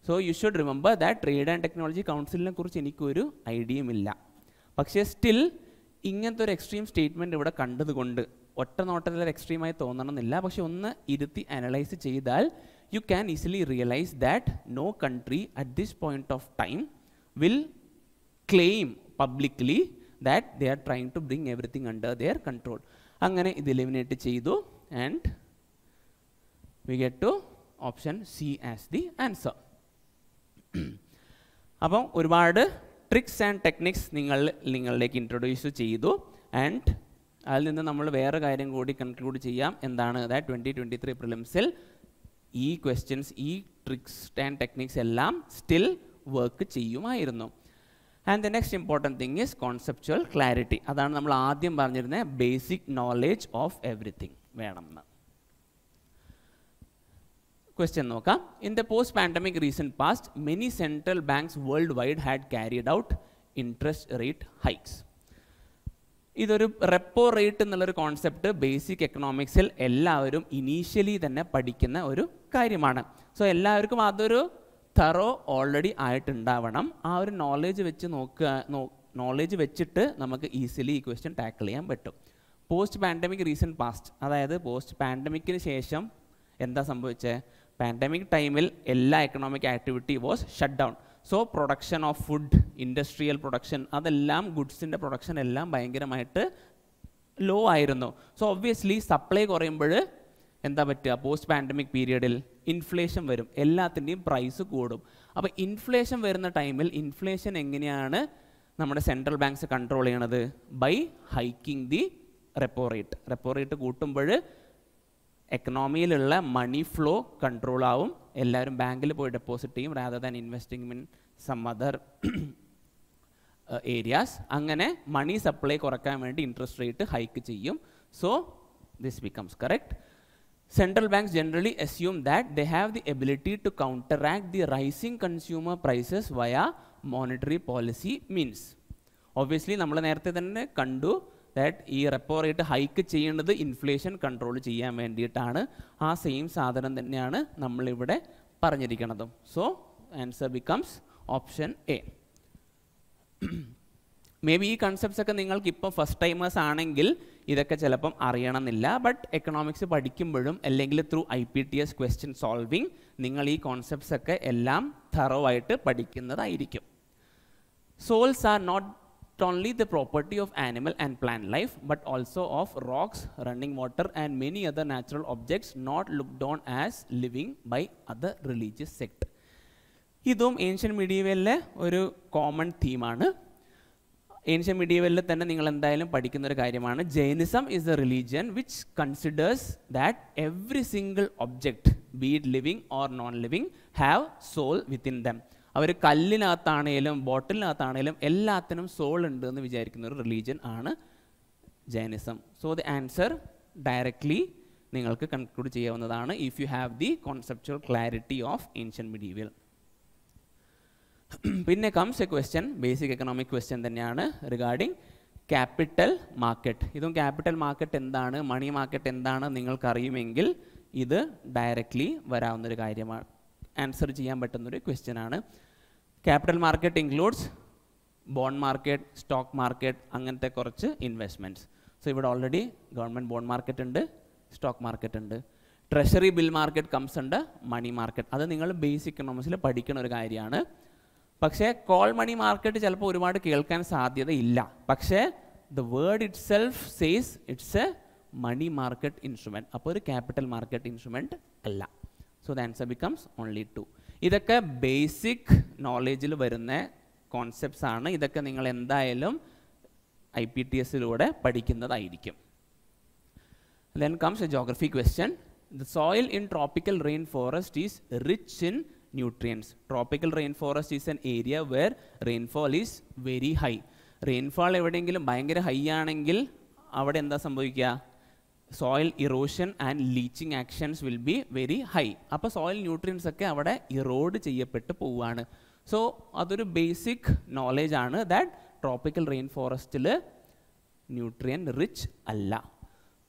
So you should remember that trade and technology കൗൺസിലിനെ കുറിച്ച് എനിക്കൊരു ഐഡിയയും ഇല്ല. പക്ഷേ സ്റ്റിൽ ഇങ്ങനത്തെ ഒരു എക്സ്ട്രീം സ്റ്റേറ്റ്മെൻറ്റ് ഇവിടെ കണ്ടതുകൊണ്ട് ഒറ്റ നോട്ടത്തിൽ എക്സ്ട്രീമായി തോന്നണമെന്നില്ല, പക്ഷെ ഒന്ന് ഇരുത്തി അനലൈസ് ചെയ്താൽ you can easily realize that no country at this point of time will claim publicly that they are trying to bring everything under their control. അങ്ങനെ ഇത് eliminate ചെയ്തു and we get to option C as the answer. അപ്പം ഒരുപാട് tricks and techniques നിങ്ങളിലേക്ക് introduce ചെയ്തു and അതിൽ നിന്ന് നമ്മൾ വേറെ കാര്യം കൂടി കൺക്ലൂഡ് ചെയ്യാം. എന്താണ് ദാറ്റ് 2023 പ്രിലിംസിൽ ഈ ക്വസ്റ്റ്യൻസ്, ഈ ട്രിക്സ് ആൻഡ് ടെക്നിക്സ് എല്ലാം സ്റ്റിൽ വർക്ക് ചെയ്യുമായിരുന്നു. And the next important thing is conceptual clarity. അതാണ് നമ്മൾ ആദ്യം പറഞ്ഞിരുന്നത്, ബേസിക് നോളേജ് ഓഫ് എവറിത്തിങ് വേണമെന്ന്. ക്വസ്റ്റ്യൻ നോക്കാം. In the post pandemic recent past many central banks world wide had carried out interest rate hikes. ഇതൊരു repo rate എന്നുള്ളൊരു concept basic എക്കണോമിക്സിൽ എല്ലാവരും initially തന്നെ പഠിക്കുന്ന ഒരു കാര്യമാണ്. സോ എല്ലാവർക്കും അതൊരു തറോ ഓൾറെഡി ആയിട്ടുണ്ടാവണം. ആ ഒരു നോളേജ് വെച്ച് നോളേജ് വെച്ചിട്ട് നമുക്ക് ഈസിലി ഈ ക്വസ്റ്റ്യൻ ടാക്കിൾ ചെയ്യാൻ പറ്റും. പോസ്റ്റ് പാൻഡമിക് റീസെൻറ്റ് പാസ്റ്റ്, അതായത് പോസ്റ്റ് പാൻഡമിക്കിന് ശേഷം എന്താ സംഭവിച്ചത്? പാൻഡമിക് ടൈമിൽ എല്ലാ economic activity was shut down. So production of food, industrial production, അതെല്ലാം ഗുഡ്സിൻ്റെ പ്രൊഡക്ഷൻ എല്ലാം ഭയങ്കരമായിട്ട് ലോ ആയിരുന്നു. സോ ഒബ്വിയസ്ലി സപ്ലൈ കുറയുമ്പോൾ എന്താ പറ്റുക? പോസ്റ്റ് പാൻഡമിക് പീരീഡിൽ ഇൻഫ്ലേഷൻ വരും, എല്ലാത്തിൻ്റെയും പ്രൈസ് കൂടും. അപ്പോൾ ഇൻഫ്ലേഷൻ വരുന്ന ടൈമിൽ ഇൻഫ്ലേഷൻ എങ്ങനെയാണ് നമ്മുടെ സെൻട്രൽ ബാങ്ക്സ് കൺട്രോൾ ചെയ്യണത്? By hiking the repo rate. Repo rate കൂട്ടുമ്പോൾ എക്കണോമിയിലുള്ള മണി ഫ്ലോ കൺട്രോൾ ആവും. എല്ലാവരും ബാങ്കിൽ പോയി ഡെപ്പോസിറ്റ് ചെയ്യും rather than investing in some other areas. അങ്ങനെ മണി സപ്ലൈ കുറയ്ക്കാൻ വേണ്ടി ഇൻട്രസ്റ്റ് റേറ്റ് ഹൈക്ക് ചെയ്യും. So this becomes correct. Central banks generally assume that they have the ability to counteract the rising consumer prices via monetary policy means. Obviously, നമ്മൾ നേരത്തെ തന്നെ കണ്ടു that ഈ repo rate hike ചെയ്യേണ്ടത് inflation control ചെയ്യാൻ വേണ്ടിയിട്ടാണ്. ആ സെയിം സാധനം തന്നെയാണ് നമ്മളിവിടെ പറഞ്ഞിരിക്കുന്നതും. So answer becomes option A. May be ഈ കൺസെപ്റ്റ്സ് ഒക്കെ നിങ്ങൾക്ക് ഇപ്പോൾ ഫസ്റ്റ് ടൈമേഴ്സ് ആണെങ്കിൽ ഇതൊക്കെ ചിലപ്പം അറിയണമെന്നില്ല. ബട്ട് എക്കണോമിക്സ് പഠിക്കുമ്പോഴും അല്ലെങ്കിൽ ത്രൂ IPTS ക്വസ്റ്റ്യൻ സോൾവിങ് നിങ്ങൾ ഈ കോൺസെപ്റ്റ്സ് ഒക്കെ എല്ലാം തറോ ആയിട്ട് പഠിക്കുന്നതായിരിക്കും. Souls are not only the property of animal and plant life but also of rocks, running water and many other natural objects not looked on as living by other religious sect. ഇതും ancient മീഡിയവലിലെ ഒരു common തീമാണ്. Ancient മീഡിയവലിൽ തന്നെ നിങ്ങൾ എന്തായാലും പഠിക്കുന്ന ഒരു കാര്യമാണ്. Jainism is a religion which considers that every single object be it living or non living have soul within them. അവർ കല്ലിനകത്താണേലും ബോട്ടിലിനകത്താണേലും എല്ലാത്തിനും സോൾ ഉണ്ട് എന്ന് വിചാരിക്കുന്ന ഒരു റിലീജിയൻ ആണ് Jainism. So the answer directly നിങ്ങൾക്ക് കൺക്ലൂഡ് ചെയ്യാവുന്നതാണ് if you have the conceptual clarity of ancient medieval. പിന്നെ comes a question, basic economic question തന്നെയാണ് റിഗാർഡിങ് ക്യാപിറ്റൽ മാർക്കറ്റ്. ഇതും ക്യാപിറ്റൽ മാർക്കറ്റ് എന്താണ്, മണി മാർക്കറ്റ് എന്താണ് നിങ്ങൾക്കറിയുമെങ്കിൽ ഇത് ഡയറക്റ്റ്ലി വരാവുന്നൊരു കാര്യമാണ്, ആൻസർ ചെയ്യാൻ പറ്റുന്നൊരു ക്വസ്റ്റ്യൻ ആണ്. Capital market includes bond market, stock market, അങ്ങനത്തെ കുറച്ച് ഇൻവെസ്റ്റ്മെൻറ്റ്സ്. സോ ഇവിടെ ഓൾറെഡി ഗവൺമെൻറ് ബോണ്ട് മാർക്കറ്റ് ഉണ്ട്, സ്റ്റോക്ക് മാർക്കറ്റ് ഉണ്ട്, ട്രഷറി ബിൽ മാർക്കറ്റ് കംസ് ഉണ്ട്, മണി മാർക്കറ്റ്. അത് നിങ്ങൾ ബേസിക് എക്കണോമിക്സിൽ പഠിക്കുന്ന ഒരു കാര്യമാണ്. പക്ഷേ കോൾ മണി മാർക്കറ്റ് ചിലപ്പോൾ ഒരുപാട് കേൾക്കാൻ സാധ്യതയില്ല. പക്ഷേ the word itself says it's a money market instrument. അപ്പോൾ ഒരു ക്യാപിറ്റൽ മാർക്കറ്റ് ഇൻസ്ട്രുമെൻറ്റ് അല്ല. So the answer becomes only 2. ഇതൊക്കെ ബേസിക് നോളേജിൽ വരുന്ന കോൺസെപ്റ്റ്സ് ആണ്. ഇതൊക്കെ നിങ്ങൾ എന്തായാലും IPTSലൂടെ പഠിക്കുന്നതായിരിക്കും. Then comes a geography question. The soil in tropical rainforest is rich in nutrients. Tropical rainforest is an area where rainfall is very high. Rainfall എവിടെയെങ്കിലും ഭയങ്കര high ആണെങ്കിൽ അവിടെ എന്താ സംഭവിക്കുക? Soil erosion and leaching actions will be very high. അപ്പോൾ soil nutrients ഒക്കെ അവിടെ erode ചെയ്യപ്പെട്ട് പോവുകയാണ്. സോ അതൊരു ബേസിക് നോളേജ് ആണ് ദാറ്റ് ട്രോപ്പിക്കൽ റെയിൻ ഫോറസ്റ്റിൽ ന്യൂട്രിയൻ റിച്ച് അല്ല.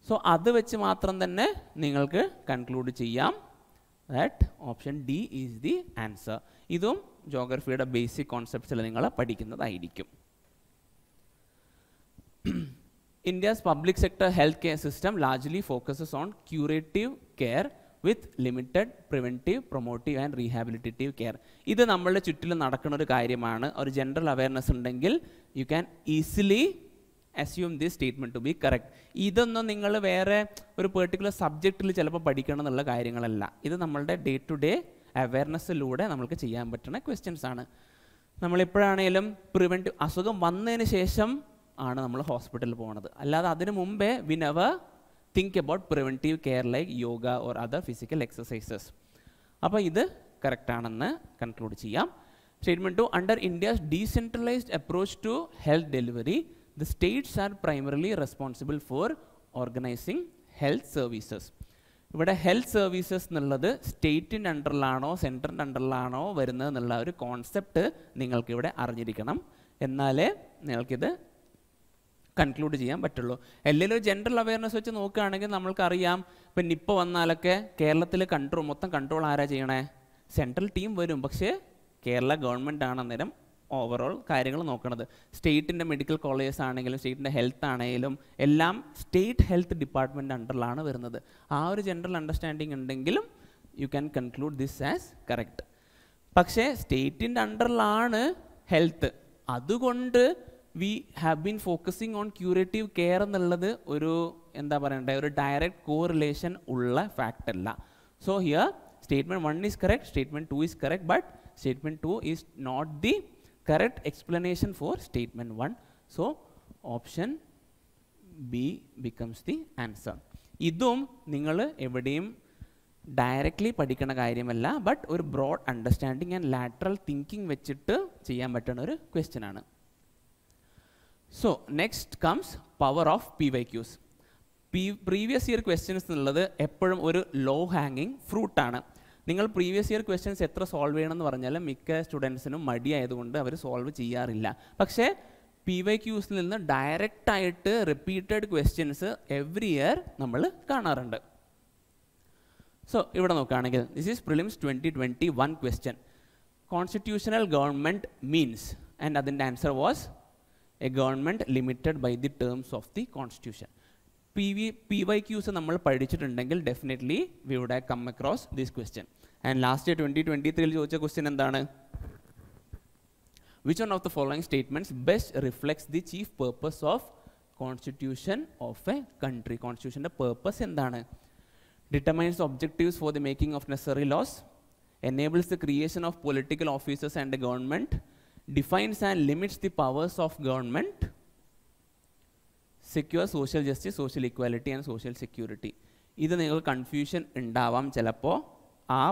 സോ അത് വെച്ച് മാത്രം തന്നെ നിങ്ങൾക്ക് കൺക്ലൂഡ് ചെയ്യാം that option D is the answer. ഇതും ജോഗ്രഫിയുടെ ബേസിക് കോൺസെപ്റ്റ്സിൽ നിങ്ങൾ പഠിക്കുന്നതായിരിക്കും. India's public sector healthcare system largely focuses on curative care with limited preventive, promotive and rehabilitative care. ഇത് നമ്മളുടെ ചുറ്റിലും നടക്കുന്ന ഒരു കാര്യമാണ്. ഒരു ജനറൽ അവയർനെസ് ഉണ്ടെങ്കിൽ you can easily assume this statement to be correct. ഇതൊന്നും നിങ്ങൾ വേറെ ഒരു പെർട്ടിക്കുലർ സബ്ജക്റ്റിൽ ചിലപ്പോൾ പഠിക്കണം എന്നുള്ള കാര്യങ്ങളല്ല. ഇത് നമ്മളുടെ ഡേ ടു ഡേ അവയർനെസ്സിലൂടെ നമുക്ക് ചെയ്യാൻ പറ്റുന്ന ക്വസ്റ്റ്യൻസ് ആണ്. നമ്മളെപ്പോഴാണേലും പ്രിവെൻറ്റീവ് അസുഖം വന്നതിന് ശേഷം ആണ് നമ്മൾ ഹോസ്പിറ്റലിൽ പോകുന്നത്. അല്ലാതെ അതിനു മുമ്പേ we never think about preventive care like yoga or other physical exercises. അപ്പോൾ ഇത് കറക്റ്റ് ആണെന്ന് കൺക്ലൂഡ് ചെയ്യാം. Statement 2, under India's decentralized approach to health delivery, the states are primarily responsible for organizing health services. ഇവിടെ health services എന്നുള്ളത് സ്റ്റേറ്റിൻ്റെ അണ്ടറിലാണോ സെൻറ്ററിൻ്റെ അണ്ടറിലാണോ വരുന്നത് എന്നുള്ള ഒരു കോൺസെപ്റ്റ് നിങ്ങൾക്കിവിടെ അറിഞ്ഞിരിക്കണം. എന്നാലേ നിങ്ങൾക്കിത് കൺക്ലൂഡ് ചെയ്യാൻ പറ്റുള്ളൂ. എല്ലാവരും ഒരു ജനറൽ അവയർനെസ് വെച്ച് നോക്കുകയാണെങ്കിൽ നമ്മൾക്കറിയാം, ഇപ്പം നിപ്പ വന്നാലൊക്കെ കേരളത്തിൽ മൊത്തം കൺട്രോൾ ആരാ ചെയ്യണേ? സെൻട്രൽ ടീം വരും. പക്ഷേ കേരള ഗവൺമെൻറ് ആണ് അന്നേരം ഓവറോൾ കാര്യങ്ങൾ നോക്കുന്നത്. സ്റ്റേറ്റിൻ്റെ മെഡിക്കൽ കോളേജസ് ആണെങ്കിലും സ്റ്റേറ്റിൻ്റെ ഹെൽത്ത് ആണെങ്കിലും എല്ലാം സ്റ്റേറ്റ് ഹെൽത്ത് ഡിപ്പാർട്ട്മെൻറ്റ് അണ്ടറിലാണ് വരുന്നത്. ആ ഒരു ജനറൽ അണ്ടർസ്റ്റാൻഡിങ് ഉണ്ടെങ്കിലും U can conclude this as correct. പക്ഷേ സ്റ്റേറ്റിൻ്റെ അണ്ടറിലാണ് ഹെൽത്ത്, അതുകൊണ്ട് we have been focusing on curative care എന്നുള്ളത് ഒരു എന്താ പറയണ്ടേ, ഒരു ഡയറക്റ്റ് കോറിലേഷൻ ഉള്ള ഫാക്റ്റ് അല്ല. So here statement 1 is correct, statement 2 is correct, but statement 2 is not the correct explanation for statement 1. So option B becomes the answer. ഇതും നിങ്ങൾ എവിടെയും ഡയറക്റ്റ്ലി പഠിക്കുന്ന കാര്യമല്ല, ബട്ട് ഒരു broad understanding and lateral thinking വെച്ചിട്ട് ചെയ്യാൻ പറ്റുന്ന ഒരു ക്വസ്റ്റ്യൻ ആണ്. So next comes power of PYQs. Previous year questions എന്നുള്ളത് എപ്പോഴും ഒരു ലോ ഹാങ്ങിങ് ഫ്രൂട്ട് ആണ്. നിങ്ങൾ പ്രീവിയസ് ഇയർ ക്വസ്റ്റ്യൻസ് എത്ര സോൾവ് ചെയ്യണമെന്ന് പറഞ്ഞാലും മിക്ക സ്റ്റുഡൻസിനും മടിയായതുകൊണ്ട് അവർ സോൾവ് ചെയ്യാറില്ല. പക്ഷേ PYQs നിന്ന് ഡയറക്റ്റായിട്ട് റിപ്പീറ്റഡ് ക്വസ്റ്റ്യൻസ് എവറി ഇയർ നമ്മൾ കാണാറുണ്ട്. സോ ഇവിടെ നോക്കുകയാണെങ്കിൽ this is prelims 2021 question. Constitutional government means and അതിൻ്റെ answer was a government limited by the terms of the constitution. PYQs നമ്മൾ പഠിച്ചിട്ടുണ്ടെങ്കിൽ definitely we would have come across this question. And last year 2023 ചോദിച്ച question എന്താണ്? Which one of the following statements best reflects the chief purpose of constitution of a country? Constitutionന്റെ purpose എന്താണ്? Determines objectives for the making of necessary laws, enables the creation of political officers and the government, defines and limits the powers of government, secures social justice, social equality and social security. ഇത് നിങ്ങൾ confusion ഉണ്ടാവാം ചിലപ്പോൾ ആ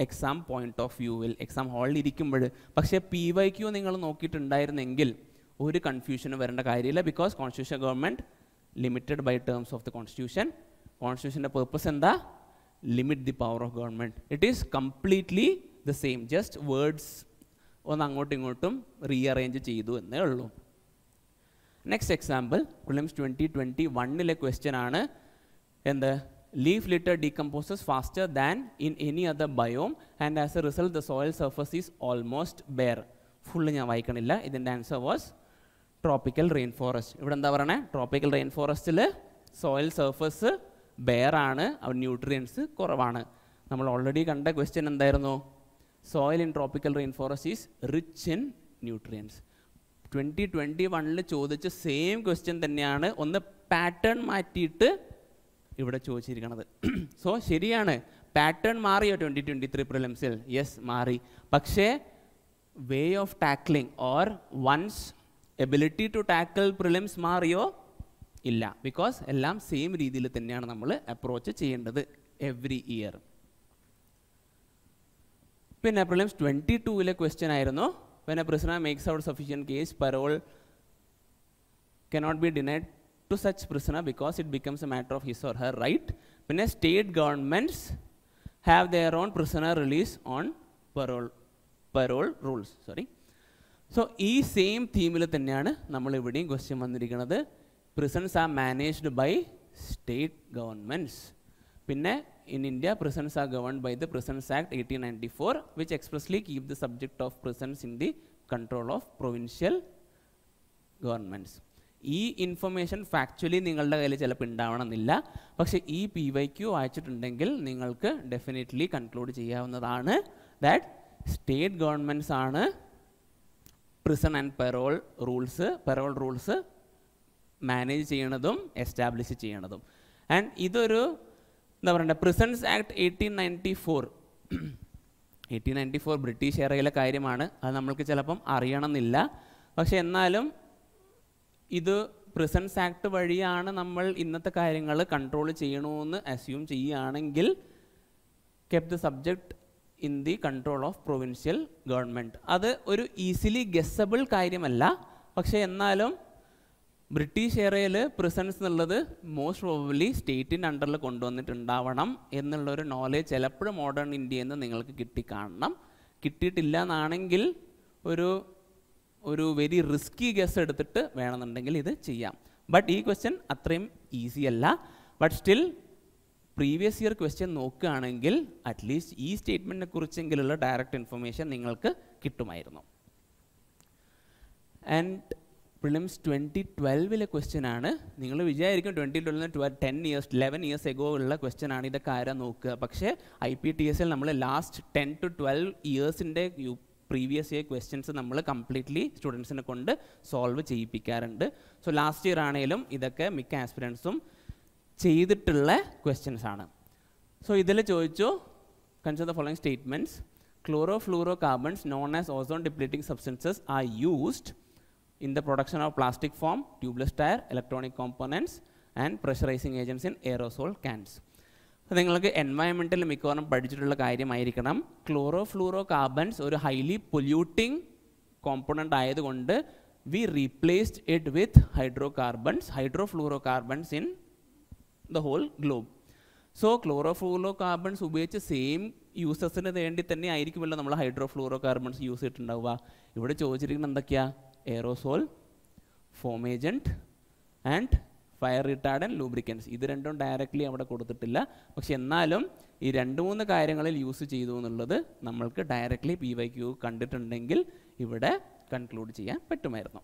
exam point of വ്യൂവിൽ exam ഹാളിൽ ഇരിക്കുമ്പോൾ. പക്ഷേ PYQ നിങ്ങൾ നോക്കിയിട്ടുണ്ടായിരുന്നെങ്കിൽ ഒരു കൺഫ്യൂഷനും വരേണ്ട കാര്യമില്ല. Because constitution government limited by terms of the constitution. കോൺസ്റ്റിറ്റ്യൂഷൻ്റെ പേർപ്പസ് എന്താ? Limit the power of government. It is completely the same, just words ഒന്ന് അങ്ങോട്ടും ഇങ്ങോട്ടും റീഅറേഞ്ച് ചെയ്തു എന്നേ ഉള്ളൂ. നെക്സ്റ്റ് എക്സാമ്പിൾ പ്രിലിംസ് 2021 ക്വസ്റ്റ്യൻ ആണ്. എന്ത്? Leaf litter decomposes faster than in any other biome and as a result the soil surface is almost bare. Full ഞാൻ വായിക്കണില്ല. ഇതിൻ്റെ answer was tropical rain forest. ഇവിടെ എന്താ പറയണേ? ട്രോപ്പിക്കൽ റെയിൻ ഫോറസ്റ്റിൽ soil surface bare ആണ്, അവിടെ ന്യൂട്രിയൻസ് കുറവാണ്. നമ്മൾ ഓൾറെഡി കണ്ട ക്വസ്റ്റ്യൻ എന്തായിരുന്നു? Soil in tropical rainforest is rich in nutrients. 2021 ചോദിച്ച സെയിം ക്വസ്റ്റ്യൻ തന്നെയാണ്, ഒന്ന് പാറ്റേൺ മാറ്റിയിട്ട് ഇവിടെ ചോദിച്ചിരിക്കുന്നത്. സോ ശരിയാണ്, പാറ്റേൺ മാറിയോ 2023 പ്രിലിംസിൽ? യെസ് മാറി. പക്ഷേ way of tackling or one's ability to tackle prelims മാറിയോ? ഇല്ല. ബിക്കോസ് എല്ലാം സെയിം രീതിയിൽ തന്നെയാണ് നമ്മൾ അപ്രോച്ച് ചെയ്യേണ്ടത് എവറി ഇയർ. പിന്നെ പ്രിലിംസ് 22 ക്വസ്റ്റ്യൻ ആയിരുന്നു. when a prisoner makes out sufficient case, parole cannot be denied to such prisoner because it becomes a matter of his or her right. പിന്നെ state governments have their own prisoner release on parole rules. So ഈ same തീമിൽ തന്നെയാണ് നമ്മൾ ഇവിടെയും question വന്നിരിക്കുന്നത്. prisons are managed by state governments. പിന്നെ in India, prisons are governed by the Prisons Act 1894, which expressly keep the subject of prisons in the control of provincial governments. ഈ information factually നിങ്ങളുടെ കയ്യിൽ ചിലപ്പോൾ ഉണ്ടാവണമെന്നില്ല. പക്ഷേ ഈ PYQ വായിച്ചിട്ടുണ്ടെങ്കിൽ നിങ്ങൾക്ക് ഡെഫിനറ്റ്ലി കൺക്ലൂഡ് ചെയ്യാവുന്നതാണ് ദാറ്റ് സ്റ്റേറ്റ് ഗവൺമെൻറ്റ്സ് ആണ് prison and parole rules manage ചെയ്യണതും എസ്റ്റാബ്ലിഷ് ചെയ്യണതും. ആൻഡ് ഇതൊരു എന്താ പറയണ്ടേ, പ്രിസൺസ് ആക്ട് 1894 ബ്രിട്ടീഷ് എറയിലെ കാര്യമാണ്. അത് നമ്മൾക്ക് ചിലപ്പം അറിയണമെന്നില്ല. പക്ഷെ എന്നാലും ഇത് പ്രിസൺസ് ആക്ട് വഴിയാണ് നമ്മൾ ഇന്നത്തെ കാര്യങ്ങൾ കൺട്രോൾ ചെയ്യണമെന്ന് അസ്യൂം ചെയ്യുകയാണെങ്കിൽ കെപ് the subject in the control of provincial government. അത് ഒരു ഈസിലി ഗെസ്സബിൾ കാര്യമല്ല. പക്ഷേ എന്നാലും ബ്രിട്ടീഷ് എറയിൽ പ്രിസൺസ് എന്നുള്ളത് മോസ്റ്റ് പ്രോബബ്ലി സ്റ്റേറ്റിൻ്റെ അണ്ടറിൽ കൊണ്ടുവന്നിട്ടുണ്ടാവണം എന്നുള്ളൊരു നോളേജ് ചിലപ്പോഴും മോഡേൺ ഇന്ത്യയിൽ നിന്ന് നിങ്ങൾക്ക് കിട്ടിക്കാണണം. കിട്ടിയിട്ടില്ല എന്നാണെങ്കിൽ ഒരു വെരി റിസ്കി ഗസ് എടുത്തിട്ട് വേണമെന്നുണ്ടെങ്കിൽ ഇത് ചെയ്യാം. ബട്ട് ഈ ക്വസ്റ്റ്യൻ അത്രയും ഈസി അല്ല. But still previous year question നോക്കുകയാണെങ്കിൽ അറ്റ്ലീസ്റ്റ് ഈ സ്റ്റേറ്റ്മെൻറ്റിനെ കുറിച്ചെങ്കിലുള്ള ഡയറക്റ്റ് ഇൻഫർമേഷൻ നിങ്ങൾക്ക് കിട്ടുമായിരുന്നു. ആൻഡ് പ്രിലിംസ് 2012 ക്വസ്റ്റ്യൻ ആണ്. നിങ്ങൾ വിചാരിക്കും 2012 11 ഇയേഴ്സ് എഗോ ഉള്ള ക്വസ്റ്റ്യൻ ആണ്, ഇതൊക്കെ ആരാ നോക്കുക. പക്ഷേ IPTS നമ്മൾ ലാസ്റ്റ് 10 to 12 ഇയേഴ്സിൻ്റെ പ്രീവിയസ് ഇയർ ക്വസ്റ്റ്യൻസ് നമ്മൾ കംപ്ലീറ്റ്ലി സ്റ്റുഡൻസിനെ കൊണ്ട് സോൾവ് ചെയ്യിപ്പിക്കാറുണ്ട്. സോ ലാസ്റ്റ് ഇയർ ആണെങ്കിലും ഇതൊക്കെ മിക്ക ആസ്പിരൻസും ചെയ്തിട്ടുള്ള ക്വസ്റ്റ്യൻസ് ആണ്. സോ ഇതിൽ ചോദിച്ചു, consider the following statements. Chlorofluorocarbons known as ozone depleting substances are used in the production of plastic foam, tubeless tire, electronic components and pressurizing agents in aerosol cans. അപ്പോൾ നിങ്ങൾക്ക് എൻവയൺമെൻറ്റിൽ മിക്കവാറും പഠിച്ചിട്ടുള്ള കാര്യമായിരിക്കണം. ക്ലോറോഫ്ലൂറോകാർബൺസ് ഒരു highly polluting component ആയതുകൊണ്ട് we replaced it with hydrofluorocarbons in the whole globe. So chlorofluorocarbons ഉപയോഗിച്ച് same യൂസസിന് വേണ്ടി തന്നെ ആയിരിക്കുമല്ലോ നമ്മൾ ഹൈഡ്രോഫ്ലൂറോകാർബൺസ് യൂസ് ചെയ്തിട്ടുണ്ടാവുക. ഇവിടെ ചോദിച്ചിരിക്കുന്നത് എന്തൊക്കെയാണ്? Aerosol, foam agent and fire retardant lubricants. ഇത് രണ്ടും ഡയറക്റ്റ്ലി അവിടെ കൊടുത്തിട്ടില്ല. പക്ഷെ എന്നാലും ഈ 2-3 കാര്യങ്ങളിൽ യൂസ് ചെയ്തു എന്നുള്ളത് നമ്മൾക്ക് ഡയറക്റ്റ്ലി PYQ കണ്ടിട്ടുണ്ടെങ്കിൽ ഇവിടെ കൺക്ലൂഡ് ചെയ്യാൻ പറ്റുമായിരുന്നു.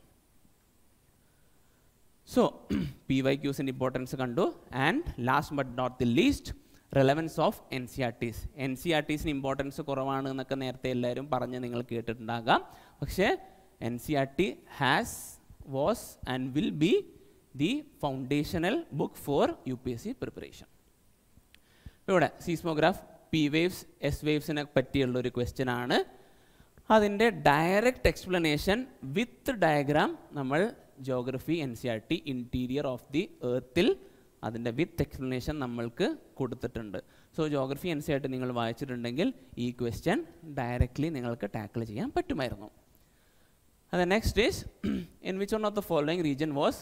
സോ PYQസിൻ്റെ ഇമ്പോർട്ടൻസ് കണ്ടു. And last but not the least, relevance of NCERTs. NCERTസിന് ഇമ്പോർട്ടൻസ് കുറവാണ് എന്നൊക്കെ നേരത്തെ എല്ലാവരും പറഞ്ഞ് നിങ്ങൾ കേട്ടിട്ടുണ്ടാകാം. പക്ഷേ NCERT was and will be the foundational book for UPSC preparation. ഇവിടെ സീസ്മോഗ്രാഫ്, P waves, S wavesനെ പറ്റിയുള്ളൊരു ക്വസ്റ്റ്യൻ ആണ്. അതിൻ്റെ ഡയറക്റ്റ് എക്സ്പ്ലനേഷൻ വിത്ത് ഡയഗ്രാം നമ്മൾ geography NCERT interior of the എർത്തിൽ അതിൻ്റെ വിത്ത് എക്സ്പ്ലനേഷൻ നമ്മൾക്ക് കൊടുത്തിട്ടുണ്ട്. സോ ജോഗ്രഫി NCERT നിങ്ങൾ വായിച്ചിട്ടുണ്ടെങ്കിൽ ഈ ക്വസ്റ്റ്യൻ ഡയറക്റ്റ്ലി നിങ്ങൾക്ക് ടാക്കിൾ ചെയ്യാൻ പറ്റുമായിരുന്നു. And the next is, in which one of the following region was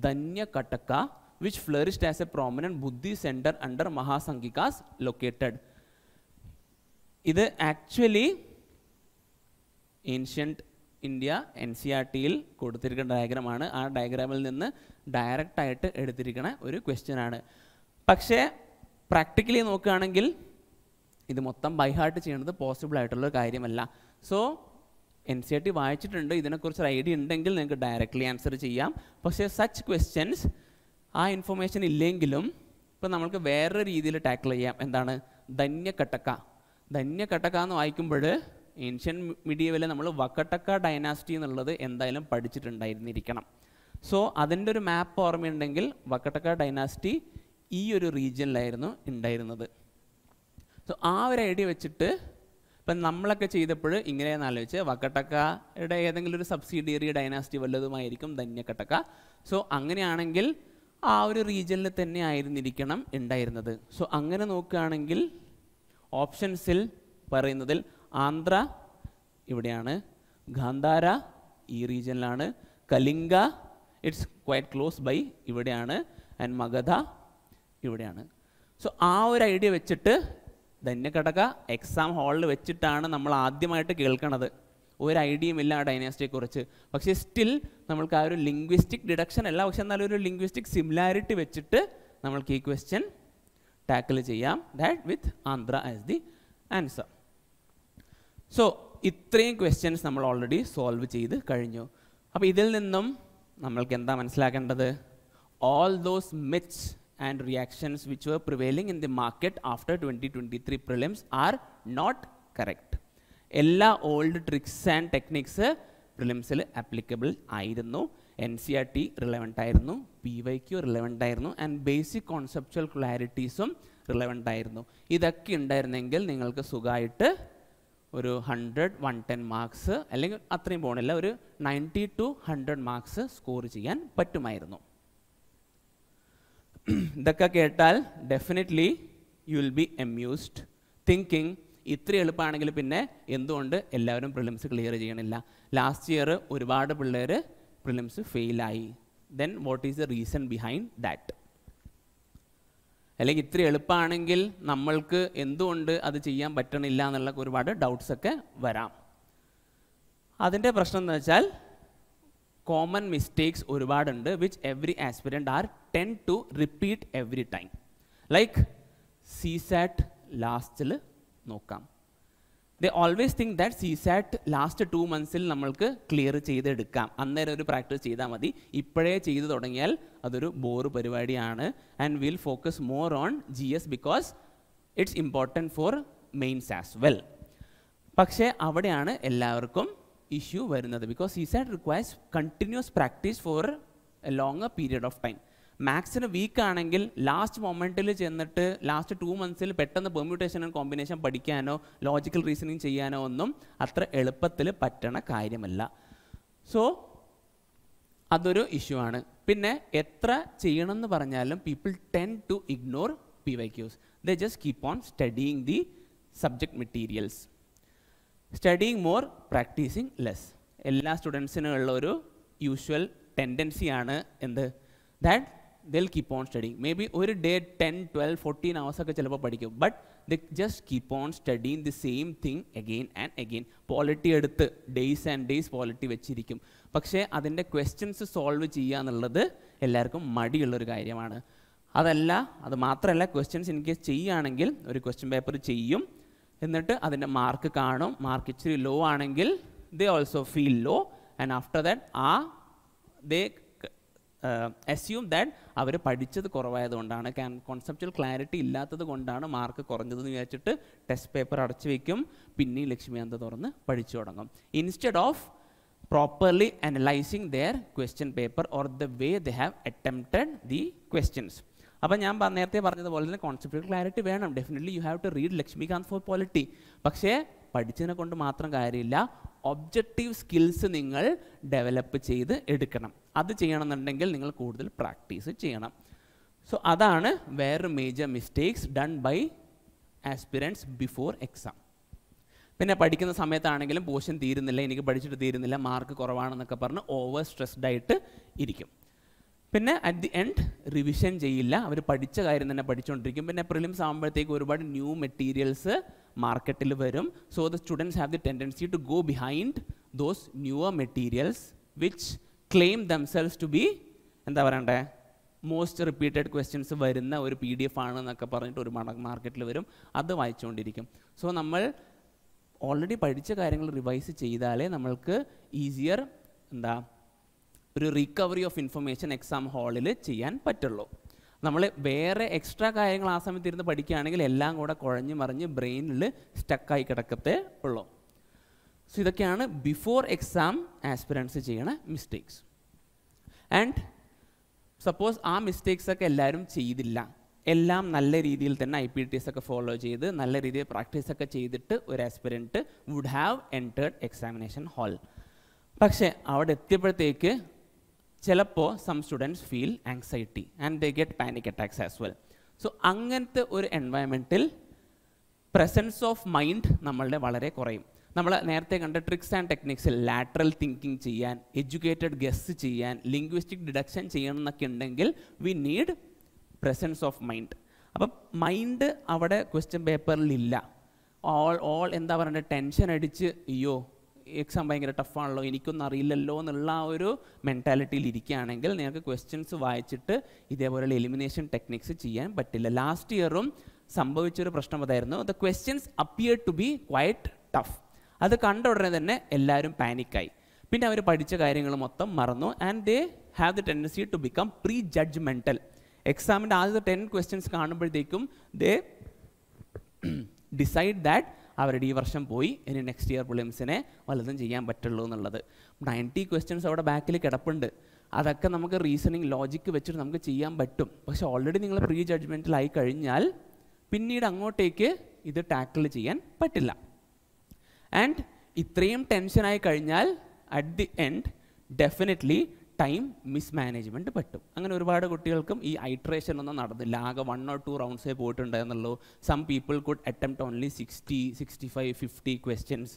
Danyakataka, which flourished as a prominent Buddhist center under Mahasangikas located? ഇത് actually ancient India NCERTയിൽ കൊടുത്തിരിക്കുന്ന ഡയഗ്രാമാണ്. ആ ഡയഗ്രാമിൽ നിന്ന് ഡയറക്റ്റായിട്ട് എടുത്തിരിക്കുന്ന ഒരു ക്വസ്റ്റ്യൻ ആണ്. പക്ഷേ പ്രാക്ടിക്കലി നോക്കുകയാണെങ്കിൽ ഇത് മൊത്തം ബൈ ഹാർട്ട് ചെയ്യുന്നത് പോസിബിൾ ആയിട്ടുള്ള കാര്യമല്ല. സോ NCERT വായിച്ചിട്ടുണ്ട്, ഇതിനെക്കുറിച്ച് ഒരു ഐഡിയ ഉണ്ടെങ്കിൽ നിങ്ങൾക്ക് ഡയറക്റ്റ്ലി ആൻസർ ചെയ്യാം. പക്ഷേ സച്ച് ക്വസ്റ്റ്യൻസ് ആ ഇൻഫർമേഷൻ ഇല്ലെങ്കിലും ഇപ്പം നമുക്ക് വേറൊരു രീതിയിൽ ടാക്കിൾ ചെയ്യാം. എന്താണ്? ധന്യകട്ടക്ക എന്ന് വായിക്കുമ്പോൾ ഏൻഷ്യൻ മീഡിയയിൽ നമ്മൾ വക്കട്ടക്ക ഡൈനാസ്റ്റി എന്നുള്ളത് എന്തായാലും പഠിച്ചിട്ടുണ്ടായിരുന്നിരിക്കണം. സോ അതിൻ്റെ ഒരു മാപ്പ് ഓർമ്മയുണ്ടെങ്കിൽ വക്കട്ടക്ക ഡൈനാസ്റ്റി ഈ ഒരു റീജിയനിലായിരുന്നു ഉണ്ടായിരുന്നത്. സോ ആ ഒരു ഐഡിയ വെച്ചിട്ട് ഇപ്പം നമ്മളൊക്കെ ചെയ്തപ്പോൾ ഇങ്ങനെയെന്ന് ആലോചിച്ച് വക്കട്ടക്കയുടെ ഏതെങ്കിലും ഒരു സബ്സിഡിയറി ഡൈനാസ്റ്റി വല്ലതുമായിരിക്കും ധന്യകട്ടക്ക. സോ അങ്ങനെയാണെങ്കിൽ ആ ഒരു റീജിയനിൽ തന്നെ ആയിരുന്നിരിക്കണം ഉണ്ടായിരുന്നത്. സോ അങ്ങനെ നോക്കുകയാണെങ്കിൽ ഓപ്ഷൻസിൽ പറയുന്നതിൽ ആന്ധ്ര ഇവിടെയാണ്, ഗാന്ധാര ഈ റീജിയനിലാണ്, Kalinga it's quite close by ഇവിടെയാണ്, ആൻഡ് മഗധ ഇവിടെയാണ്. സോ ആ ഒരു ഐഡിയ വെച്ചിട്ട് ധന്യകട്ടക എക്സാം ഹാളിൽ വെച്ചിട്ടാണ് നമ്മൾ ആദ്യമായിട്ട് കേൾക്കണത്. ഒരു ഐഡിയയും ഇല്ല ആ ഡൈനാസ്റ്റിയെക്കുറിച്ച്. പക്ഷേ സ്റ്റിൽ നമ്മൾക്ക് ആ ഒരു ലിംഗ്വിസ്റ്റിക് ഡിഡക്ഷൻ അല്ല, പക്ഷെ എന്നാലും ഒരു ലിംഗ്വിസ്റ്റിക് സിമിലാരിറ്റി വെച്ചിട്ട് നമ്മൾക്ക് ഈ ക്വസ്റ്റ്യൻ ടാക്കിൾ ചെയ്യാം. That with Andhra as the answer. So ഇത്രയും ക്വസ്റ്റ്യൻസ് നമ്മൾ ഓൾറെഡി സോൾവ് ചെയ്ത് കഴിഞ്ഞു. അപ്പോൾ ഇതിൽ നിന്നും നമ്മൾക്ക് എന്താ മനസ്സിലാക്കേണ്ടത്? All those myths and reactions which were prevailing in the market after 2023 prelims are not correct. എല്ലാ ഓൾഡ് ട്രിക്സ് ആൻഡ് ടെക്നിക്സ് പ്രിലിംസിൽ ആപ്ലിക്കബിൾ ആയിരുന്നു. NCERT റിലവൻ്റ് ആയിരുന്നു, PYQ റിലവൻ്റ് ആയിരുന്നു, ആൻഡ് ബേസിക് കോൺസെപ്ച്വൽ ക്ലാരിറ്റീസും റിലവൻ്റ് ആയിരുന്നു. ഇതൊക്കെ ഉണ്ടായിരുന്നെങ്കിൽ നിങ്ങൾക്ക് സുഖമായിട്ട് ഒരു 100-110 മാർക്സ്, അല്ലെങ്കിൽ അത്രയും പോകണില്ല, ഒരു 90 to 100 മാർക്സ് സ്കോർ ചെയ്യാൻ പറ്റുമായിരുന്നു. ഇതൊക്കെ കേട്ടാൽ definitely you will be amused thinking ഇത്ര എളുപ്പമാണെങ്കിൽ പിന്നെ എന്തുകൊണ്ട് എല്ലാവരും പ്രിലിംസ് ക്ലിയർ ചെയ്യണില്ല? ലാസ്റ്റ് ഇയർ ഒരുപാട് പിള്ളേർ പ്രിലിംസ് ഫെയിലായി. Then what is the reason behind that? അല്ലെങ്കിൽ ഇത്ര എളുപ്പമാണെങ്കിൽ നമ്മൾക്ക് എന്തുകൊണ്ട് അത് ചെയ്യാൻ പറ്റണില്ല എന്നുള്ള ഒരുപാട് ഡൗട്ട്സ് ഒക്കെ വരാം. അതിൻ്റെ പ്രശ്നം എന്ന് വെച്ചാൽ കോമൺ മിസ്റ്റേക്സ് ഒരുപാടുണ്ട് which every aspirant are tend to repeat every time. Like CSAT ലാസ്റ്റിൽ നോക്കാം. They always think that CSAT last 2 months നമ്മൾക്ക് ക്ലിയർ ചെയ്തെടുക്കാം, അന്നേരം ഒരു പ്രാക്ടീസ് ചെയ്താൽ മതി. ഇപ്പോഴേ ചെയ്തു തുടങ്ങിയാൽ അതൊരു ബോറ് പരിപാടിയാണ്. And will focus more on GS because it's important for mains as well. പക്ഷേ അവിടെയാണ് എല്ലാവർക്കും ഇഷ്യൂ വരുന്നത്. Because CSAT requires continuous practice for a longer period of time. മാത്സിന് വീക്ക് ആണെങ്കിൽ ലാസ്റ്റ് മൊമെൻറ്റിൽ ചെന്നിട്ട് ലാസ്റ്റ് 2 months പെട്ടെന്ന് പെർമ്യൂട്ടേഷൻ ആൻഡ് കോമ്പിനേഷൻ പഠിക്കാനോ ലോജിക്കൽ റീസണിങ് ചെയ്യാനോ ഒന്നും അത്ര എളുപ്പത്തിൽ പറ്റണ കാര്യമല്ല. സോ അതൊരു ഇഷ്യൂ ആണ്. പിന്നെ എത്ര ചെയ്യണമെന്ന് പറഞ്ഞാലും people tend to ignore PYQs. They just keep on studying the subject materials. Studying more, practicing less. എല്ലാ സ്റ്റുഡൻസിനും ഉള്ള ഒരു യൂഷ്വൽ ടെൻഡൻസിയാണ് എന്ത്? That they'll keep on studying. Maybe ഒരു ഡേ 10, 12, 14 hours ഒക്കെ ചിലപ്പോൾ പഠിക്കും. But they just keep on studying the same thing again and again. Polity എടുത്ത് ഡേയ്സ് ആൻഡ് ഡേയ്സ് പോളിറ്റി വെച്ചിരിക്കും. പക്ഷേ അതിൻ്റെ ക്വസ്റ്റ്യൻസ് സോൾവ് ചെയ്യുക എന്നുള്ളത് എല്ലാവർക്കും മടിയുള്ളൊരു കാര്യമാണ്. അത് മാത്രമല്ല, ക്വസ്റ്റ്യൻസ് ഇൻ കേസ് ചെയ്യുകയാണെങ്കിൽ ഒരു ക്വസ്റ്റ്യൻ പേപ്പർ ചെയ്യും, എന്നിട്ട് അതിൻ്റെ മാർക്ക് കാണും. മാർക്ക് ഇച്ചിരി ലോ ആണെങ്കിൽ they also feel low, and after that they assume that അവർ പഠിച്ചത് കുറവായതുകൊണ്ടാണ്, കോൺസെപ്ച്വൽ ക്ലാരിറ്റി ഇല്ലാത്തത് കൊണ്ടാണ് മാർക്ക് കുറഞ്ഞതെന്ന് വിചാരിച്ചിട്ട് ടെസ്റ്റ് പേപ്പർ അടച്ചു വയ്ക്കും. പിന്നെയും ലക്ഷ്മികാന്ത് തുറന്ന് പഠിച്ചു തുടങ്ങും. Instead of properly analysing their question paper or the way they have attempted the questions. അപ്പം ഞാൻ നേരത്തെ പറഞ്ഞതുപോലെ തന്നെ കോൺസെപ്ച്വൽ ക്ലാരിറ്റി വേണം. Definitely you have to read Laxmikanth for polity. പക്ഷേ പഠിച്ചതിനെ കൊണ്ട് മാത്രം കാര്യമില്ല, ഒബ്ജക്റ്റീവ് സ്കിൽസ് നിങ്ങൾ ഡെവലപ്പ് ചെയ്ത് എടുക്കണം. അത് ചെയ്യണമെന്നുണ്ടെങ്കിൽ നിങ്ങൾ കൂടുതൽ പ്രാക്ടീസ് ചെയ്യണം. സോ അതാണ് വേറൊരു major mistakes done by aspirants before exam. പിന്നെ പഠിക്കുന്ന സമയത്താണെങ്കിലും പോർഷൻ തീരുന്നില്ല, എനിക്ക് പഠിച്ചിട്ട് തീരുന്നില്ല, മാർക്ക് കുറവാണെന്നൊക്കെ പറഞ്ഞ് ഓവർ സ്ട്രെസ്ഡ് ആയിട്ട് ഇരിക്കും. പിന്നെ അറ്റ് ദി എൻഡ് റിവിഷൻ ചെയ്യില്ല, അവർ പഠിച്ച കാര്യം തന്നെ പഠിച്ചുകൊണ്ടിരിക്കും. പിന്നെ പ്രിലിംസ് ആകുമ്പോഴത്തേക്ക് ഒരുപാട് ന്യൂ മെറ്റീരിയൽസ് മാർക്കറ്റിൽ വരും. So the students have the tendency to go behind those newer materials which claim themselves to be എന്താ പറയണ്ടേ മോസ്റ്റ് റിപ്പീറ്റഡ് ക്വസ്റ്റ്യൻസ് വരുന്ന ഒരു PDF ആണെന്നൊക്കെ പറഞ്ഞിട്ട് ഒരു മാർക്കറ്റിൽ വരും. അത് വായിച്ചുകൊണ്ടിരിക്കും. സോ നമ്മൾ ഓൾറെഡി പഠിച്ച കാര്യങ്ങൾ റിവൈസ് ചെയ്താലേ നമ്മൾക്ക് ഈസിയർ ഒരു റിക്കവറി ഓഫ് ഇൻഫർമേഷൻ എക്സാം ഹാളിൽ ചെയ്യാൻ പറ്റുള്ളൂ. നമ്മൾ വേറെ എക്സ്ട്രാ കാര്യങ്ങൾ ആ സമയത്ത് ഇരുന്ന് പഠിക്കുകയാണെങ്കിൽ എല്ലാം കൂടെ കുഴഞ്ഞു മറിഞ്ഞ് ബ്രെയിനിൽ സ്റ്റക്കായി കിടക്കത്തേ ഉള്ളൂ. സോ ഇതൊക്കെയാണ് ബിഫോർ എക്സാം ആസ്പിരൻസ് ചെയ്യണ മിസ്റ്റേക്സ്. ആൻഡ് സപ്പോസ് ആ മിസ്റ്റേക്സ് ഒക്കെ എല്ലാവരും ചെയ്തില്ല, എല്ലാം നല്ല രീതിയിൽ തന്നെ IPTS ഒക്കെ ഫോളോ ചെയ്ത് നല്ല രീതിയിൽ പ്രാക്ടീസ് ഒക്കെ ചെയ്തിട്ട് ഒരു aspirant would have entered examination hall. പക്ഷേ അവിടെ എത്തിയപ്പോഴത്തേക്ക് ചിലപ്പോൾ some students feel anxiety and they get panic attacks as well. So അങ്ങനത്തെ ഒരു എൻവയൺമെൻറ്റിൽ പ്രസൻസ് ഓഫ് മൈൻഡ് നമ്മളുടെ വളരെ കുറയും. നമ്മൾ നേരത്തെ കണ്ട ട്രിക്സ് ആൻഡ് ടെക്നിക്സിൽ ലാറ്ററൽ തിങ്കിങ് ചെയ്യാൻ, എഡ്യൂക്കേറ്റഡ് ഗെസ് ചെയ്യാൻ, ലിംഗ്വിസ്റ്റിക് ഡിഡക്ഷൻ ചെയ്യണം എന്നൊക്കെ ഉണ്ടെങ്കിൽ we need presence of mind. അപ്പം മൈൻഡ് അവിടെ ക്വസ്റ്റ്യൻ പേപ്പറിലില്ല. എന്താ പറയണ്ടേ, ടെൻഷൻ അടിച്ച് അയ്യോ എക്സാം ഭയങ്കര ടഫാണല്ലോ, എനിക്കൊന്നും അറിയില്ലല്ലോ എന്നുള്ള ആ ഒരു മെൻറ്റാലിറ്റിയിൽ ഇരിക്കുകയാണെങ്കിൽ നിങ്ങൾക്ക് ക്വസ്റ്റ്യൻസ് വായിച്ചിട്ട് ഇതേപോലെയുള്ള എലിമിനേഷൻ ടെക്നിക്സ് ചെയ്യാൻ പറ്റില്ല. ലാസ്റ്റ് ഇയറും സംഭവിച്ചൊരു പ്രശ്നം അതായിരുന്നു. The questions appear to be quite tough. അത് കണ്ട ഉടനെ തന്നെ എല്ലാവരും പാനിക്കായി. പിന്നെ അവർ പഠിച്ച കാര്യങ്ങൾ മൊത്തം മറന്നു. And they have the tendency to become prejudgmental. എക്സാമിൻ്റെ ആദ്യത്തെ 10 ക്വസ്റ്റ്യൻസ് കാണുമ്പോഴത്തേക്കും ദേ ഡിസൈഡ് ദാറ്റ് അവരുടെ ഈ വർഷം പോയി, ഇനി നെക്സ്റ്റ് ഇയർ പ്രിലിംസിനെ വല്ലതും ചെയ്യാൻ പറ്റുള്ളൂ എന്നുള്ളത്. 90 ക്വസ്റ്റ്യൻസ് അവിടെ ബാക്കിൽ കിടപ്പുണ്ട്. അതൊക്കെ നമുക്ക് റീസണിങ് ലോജിക്ക് വെച്ചിട്ട് നമുക്ക് ചെയ്യാൻ പറ്റും. പക്ഷെ ഓൾറെഡി നിങ്ങൾ പ്രീ ജഡ്ജ്മെൻറ്റിലായി കഴിഞ്ഞാൽ പിന്നീട് അങ്ങോട്ടേക്ക് ഇത് ടാക്കിൾ ചെയ്യാൻ പറ്റില്ല. ആൻഡ് ഇത്രയും ടെൻഷനായി കഴിഞ്ഞാൽ at the end definitely time mismanagement പറ്റും. അങ്ങനെ ഒരുപാട് കുട്ടികൾക്കും ഈ ഐട്രേഷൻ ഒന്നും നടന്നില്ല. ആകെ 1 or 2 റൗണ്ട്സേ പോയിട്ടുണ്ടായിരുന്നുള്ളൂ. Some people could attempt only 60, 65, 50 questions.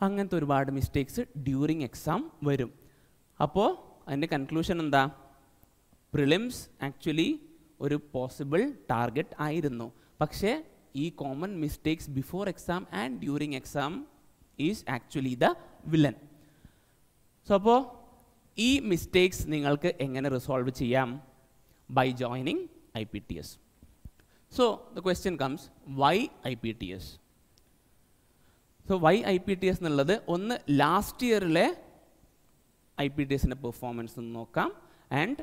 അങ്ങനത്തെ ഒരുപാട് മിസ്റ്റേക്സ് ഡ്യൂറിങ് എക്സാം വരും. അപ്പോൾ അതിൻ്റെ കൺക്ലൂഷൻ എന്താ? പ്രിലിംസ് ആക്ച്വലി ഒരു പോസിബിൾ ടാർഗറ്റ് ആയിരുന്നു. പക്ഷേ ഈ common mistakes before exam and during exam is actually the villain. So അപ്പോൾ ഈ മിസ്റ്റേക്സ് നിങ്ങൾക്ക് എങ്ങനെ റിസോൾവ് ചെയ്യാം? By joining IPTS. So the question comes, why IPTS? So why IPTS എന്നുള്ളത് ഒന്ന് ലാസ്റ്റ് ഇയറിലെ IPTSൻ്റെ പെർഫോമൻസ് നോക്കാം. ആൻഡ്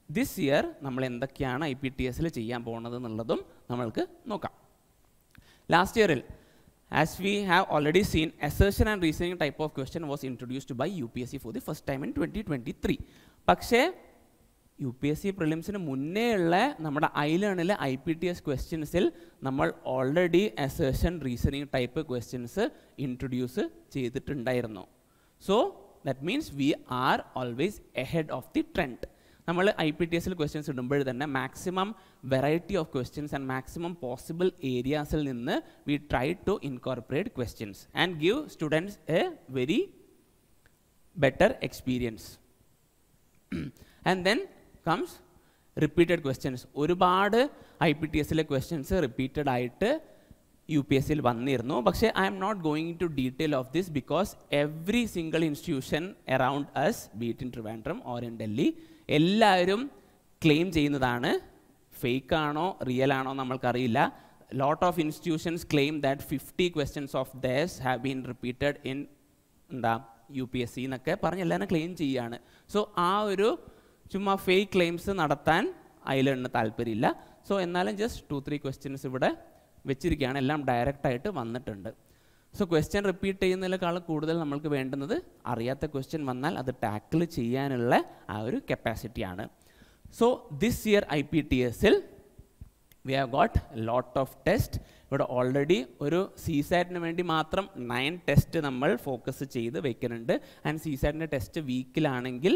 ദിസ് ഇയർ നമ്മൾ എന്തൊക്കെയാണ് IPTSൽ ചെയ്യാൻ പോകുന്നത് എന്നുള്ളതും നമ്മൾക്ക് നോക്കാം. ലാസ്റ്റ് ഇയറിൽ, as we have already seen, assertion and reasoning type of question was introduced by UPSC for the first time in 2023. പക്ഷേ UPSC പ്രിലിംസിന് മുന്നേ ഉള്ള നമ്മുടെ iLearnലെ IPTS ക്വസ്റ്റ്യൻസിൽ നമ്മൾ already assertion reasoning type questions introduce ചെയ്തിട്ടുണ്ടായിരുന്നു. So that means we are always ahead of the trend. നമ്മൾ IPTSൽ questions ഇടുമ്പോൾ തന്നെ maximum variety of questions and maximum possible ഏരിയാസിൽ നിന്ന് we try to incorporate questions and give students a very better experience. And then comes repeated questions. ഒരുപാട് IPTSലെ questions repeated ആയിട്ട് UPSCയിൽ വന്നിരുന്നു. പക്ഷേ I'm not going to detail of this because every single institution around us, be it in Trivandrum or in Delhi, എല്ലാവരും claim ചെയ്യുന്നതാണ്. Fake ആണോ real ആണോ നമ്മൾക്കറിയില്ല. Lot of institutions claim that 50 questions of theirs have been repeated in UPSC എന്നൊക്കെ പറഞ്ഞ് എല്ലാവരും claim ചെയ്യുകയാണ്. So ആ ഒരു ചുമ്മാ ഫേക്ക് ക്ലെയിംസ് നടത്താൻ iLearnന് താല്പര്യമില്ല. സോ എന്നാലും ജസ്റ്റ് 2-3 ക്വസ്റ്റ്യൻസ് ഇവിടെ വെച്ചിരിക്കുകയാണ്. എല്ലാം ഡയറക്റ്റായിട്ട് വന്നിട്ടുണ്ട്. സോ ക്വസ്റ്റ്യൻ റിപ്പീറ്റ് ചെയ്യുന്നതിനേക്കാൾ കൂടുതൽ നമ്മൾക്ക് വേണ്ടുന്നത് അറിയാത്ത ക്വസ്റ്റ്യൻ വന്നാൽ അത് ടാക്കിൾ ചെയ്യാനുള്ള ആ ഒരു കപ്പാസിറ്റിയാണ്. സോ ദിസ് ഇയർ IPTSൽ we have got lot of test. ഇവിടെ ഓൾറെഡി ഒരു CSATന് വേണ്ടി മാത്രം 9 ടെസ്റ്റ് നമ്മൾ ഫോക്കസ് ചെയ്ത് വെക്കുന്നുണ്ട്. ആൻഡ് CSATൻ്റെ ടെസ്റ്റ് വീക്കിലാണെങ്കിൽ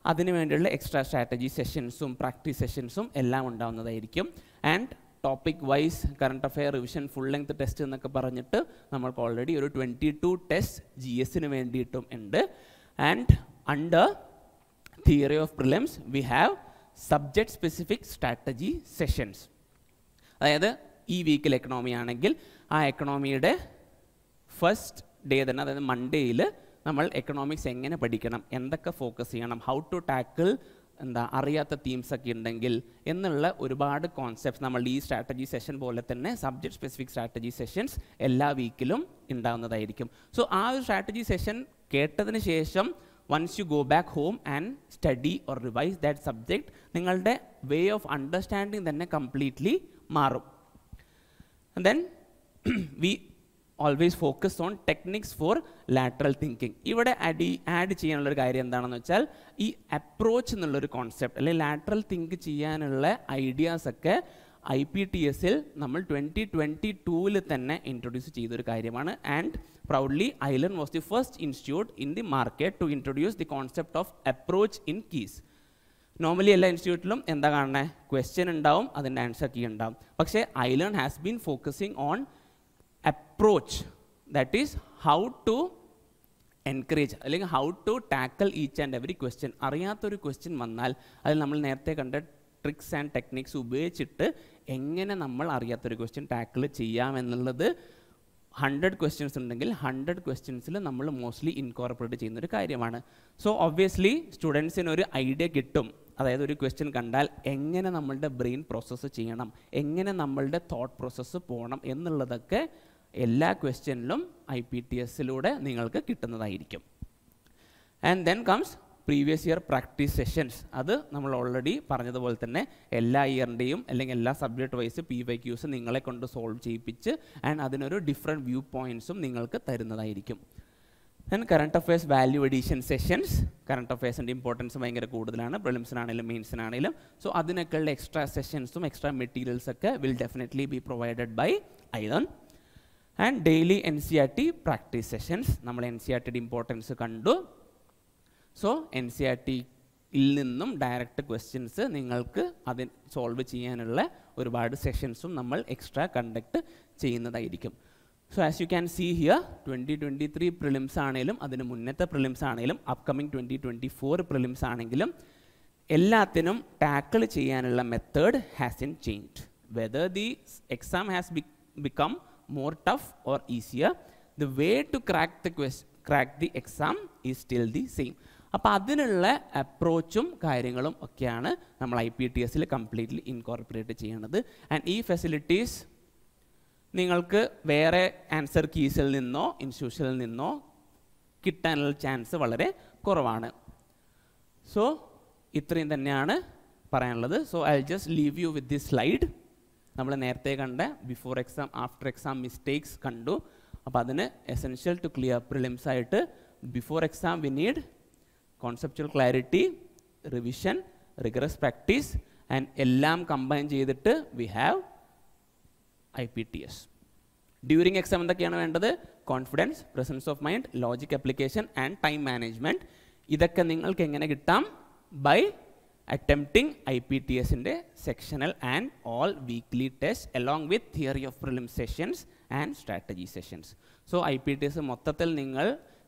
അതിന് വേണ്ടിയുള്ള എക്സ്ട്രാ സ്ട്രാറ്റജി സെഷൻസും പ്രാക്ടീസ് സെഷൻസും എല്ലാം ഉണ്ടാവുന്നതായിരിക്കും. And topic wise current affair revision full length test എന്നൊക്കെ പറഞ്ഞിട്ട് നമ്മൾക്ക് ഓൾറെഡി ഒരു 22 ടെസ്റ്റ് GSന് വേണ്ടിയിട്ടും ഉണ്ട്. And under theory of prelims we have subject specific strategy sessions. അതായത് ഈ വീക്കിൽ എക്കണോമി ആണെങ്കിൽ ആ എക്കണോമിയുടെ ഫസ്റ്റ് ഡേ തന്നെ, അതായത് മൺഡേയിൽ നമ്മൾ എക്കണോമിക്സ് എങ്ങനെ പഠിക്കണം, എന്തൊക്കെ ഫോക്കസ് ചെയ്യണം, ഹൗ ടു ടാക്കിൾ അറിയാത്ത തീംസൊക്കെ ഉണ്ടെങ്കിൽ എന്നുള്ള ഒരുപാട് കോൺസെപ്റ്റ്സ് നമ്മൾ ഈ സ്ട്രാറ്റജി സെഷൻ പോലെ തന്നെ സബ്ജക്ട് സ്പെസിഫിക് സ്ട്രാറ്റജി സെഷൻസ് എല്ലാ വീക്കിലും ഉണ്ടാകുന്നതായിരിക്കും. സോ ആ ഒരു സ്ട്രാറ്റജി സെഷൻ കേട്ടതിന് ശേഷം once you go back home and study or revise that subject, നിങ്ങളുടെ way of understanding തന്നെ completely മാറും. And then we always focus on techniques for lateral thinking. ഇവിടെ add ചെയ്യാനുള്ളൊരു കാര്യം എന്താണെന്ന് വെച്ചാൽ ഈ അപ്രോച്ച് എന്നുള്ളൊരു കോൺസെപ്റ്റ് അല്ലെങ്കിൽ ലാറ്ററൽ തിങ്ക് ചെയ്യാനുള്ള ഐഡിയാസൊക്കെ IPTSൽ നമ്മൾ 2022 തന്നെ ഇൻട്രൊഡ്യൂസ് ചെയ്തൊരു കാര്യമാണ്. And proudly iLearn was the first institute in the market to introduce the concept of approach in keys. Normally എല്ലാ ഇൻസ്റ്റിറ്റ്യൂട്ടിലും എന്താ കാണുന്നത്, ക്വസ്റ്റ്യൻ ഉണ്ടാവും, അതിൻ്റെ ആൻസർ കീ ഉണ്ടാവും. പക്ഷേ iLearn has been focusing on approach, that is how to encourage അല്ലെങ്കിൽ how to tackle each and every question. അറിയാത്തൊരു ക്വസ്റ്റ്യൻ വന്നാൽ അതിൽ നമ്മൾ നേരത്തെ കണ്ട ട്രിക്സ് ആൻഡ് ടെക്നിക്സ് ഉപയോഗിച്ചിട്ട് എങ്ങനെ നമ്മൾ അറിയാത്തൊരു ക്വസ്റ്റ്യൻ ടാക്കിൾ ചെയ്യാമെന്നുള്ളത് 100 ക്വസ്റ്റ്യൻസ് ഉണ്ടെങ്കിൽ 100 ക്വസ്റ്റ്യൻസിൽ നമ്മൾ മോസ്റ്റ്ലി ഇൻകോർപ്പറേറ്റ് ചെയ്യുന്നൊരു കാര്യമാണ്. സോ ഒബ്വിയസ്ലി സ്റ്റുഡൻസിന് ഒരു ഐഡിയ കിട്ടും. അതായത് ഒരു ക്വസ്റ്റ്യൻ കണ്ടാൽ എങ്ങനെ നമ്മളുടെ ബ്രെയിൻ പ്രോസസ്സ് ചെയ്യണം, എങ്ങനെ നമ്മളുടെ തോട്ട് പ്രോസസ്സ് പോകണം എന്നുള്ളതൊക്കെ എല്ലാ ക്വസ്റ്റ്യനിലും IPTSലൂടെ നിങ്ങൾക്ക് കിട്ടുന്നതായിരിക്കും. And then comes previous year practice sessions. അത് നമ്മൾ ഓൾറെഡി പറഞ്ഞതുപോലെ തന്നെ എല്ലാ ഇയറിൻ്റെയും അല്ലെങ്കിൽ എല്ലാ സബ്ജക്റ്റ് വൈസ് PYQs നിങ്ങളെ കൊണ്ട് സോൾവ് ചെയ്യിപ്പിച്ച് ആൻഡ് അതിനൊരു ഡിഫറെൻറ്റ് വ്യൂ പോയിൻറ്റ്സും നിങ്ങൾക്ക് തരുന്നതായിരിക്കും. And current affairs value edition sessions. Current അഫയേഴ്സിൻ്റെ ഇമ്പോർട്ടൻസ് ഭയങ്കര കൂടുതലാണ്, പ്രിലിംസിനാണെങ്കിലും മെയിൻസിനാണെങ്കിലും. സോ അതിനൊക്കെയുള്ള എക്സ്ട്രാ സെഷൻസും എക്സ്ട്രാ മെറ്റീരിയൽസൊക്കെ will definitely be provided by iLearn. And daily NCERT practice sessions. നമ്മൾ NCERTയുടെ ഇമ്പോർട്ടൻസ് കണ്ടു. സോ NCERTയിൽ നിന്നും ഡയറക്റ്റ് ക്വസ്റ്റ്യൻസ് നിങ്ങൾക്ക് അത് സോൾവ് ചെയ്യാനുള്ള ഒരുപാട് സെഷൻസും നമ്മൾ എക്സ്ട്രാ കണ്ടക്ട് ചെയ്യുന്നതായിരിക്കും. So as you can see here 2023 prelims ആണെങ്കിലും അതിന് മുന്നത്തെ പ്രിലിംസ് ആണെങ്കിലും അപ്കമിങ് 2024 പ്രിലിംസ് ആണെങ്കിലും എല്ലാത്തിനും ടാക്കിൾ ചെയ്യാനുള്ള method has in changed. Whether the exam has become more tough or easier, the way to crack the exam is still the same. അപ്പോൾ അതിനുള്ള അപ്രോച്ചും കാര്യങ്ങളും ഒക്കെയാണ് നമ്മൾ IPTSൽ കംപ്ലീറ്റ്ലി ഇൻകോർപ്പറേറ്റ് ചെയ്യണത്. ആൻഡ് ഈ ഫെസിലിറ്റീസ് നിങ്ങൾക്ക് വേറെ ആൻസർ കീസിൽ നിന്നോ ഇൻസ്റ്റിറ്റ്യൂഷനിൽ നിന്നോ കിട്ടാനുള്ള ചാൻസ് വളരെ കുറവാണ്. സോ ഇത്രയും തന്നെയാണ് പറയാനുള്ളത്. So I just leave you with this slide. നമ്മൾ നേരത്തെ കണ്ട before exam after exam mistakes കണ്ടു. അപ്പോൾ അതിന് എസെൻഷ്യൽ ടു ക്ലിയർ പ്രിലിംസ് ആയിട്ട് before exam we need conceptual clarity, revision, rigorous practice and എല്ലാം കമ്പൈൻ ചെയ്തിട്ട് we have IPTS. During exam എന്തൊക്കെയാണ് വേണ്ടത്? Confidence, presence of mind, logic application and time management. ഇതൊക്കെ നിങ്ങൾക്ക് എങ്ങനെ കിട്ടാം? ബൈ attempting IPTSൻ്റെ sectional and all weekly tests along with theory of prelim sessions and strategy sessions. So IPTS മൊത്തത്തിൽ നിങ്ങൾ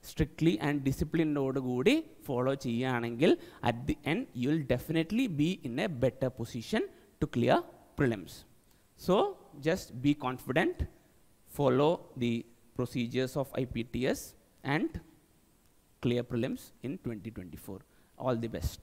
strictly and disciplinedോടുകൂടി follow ചെയ്യുകയാണെങ്കിൽ at the end you will definitely be in a better position to clear prelims. So just be confident, follow the procedures of IPTS and clear prelims in 2024. All the best.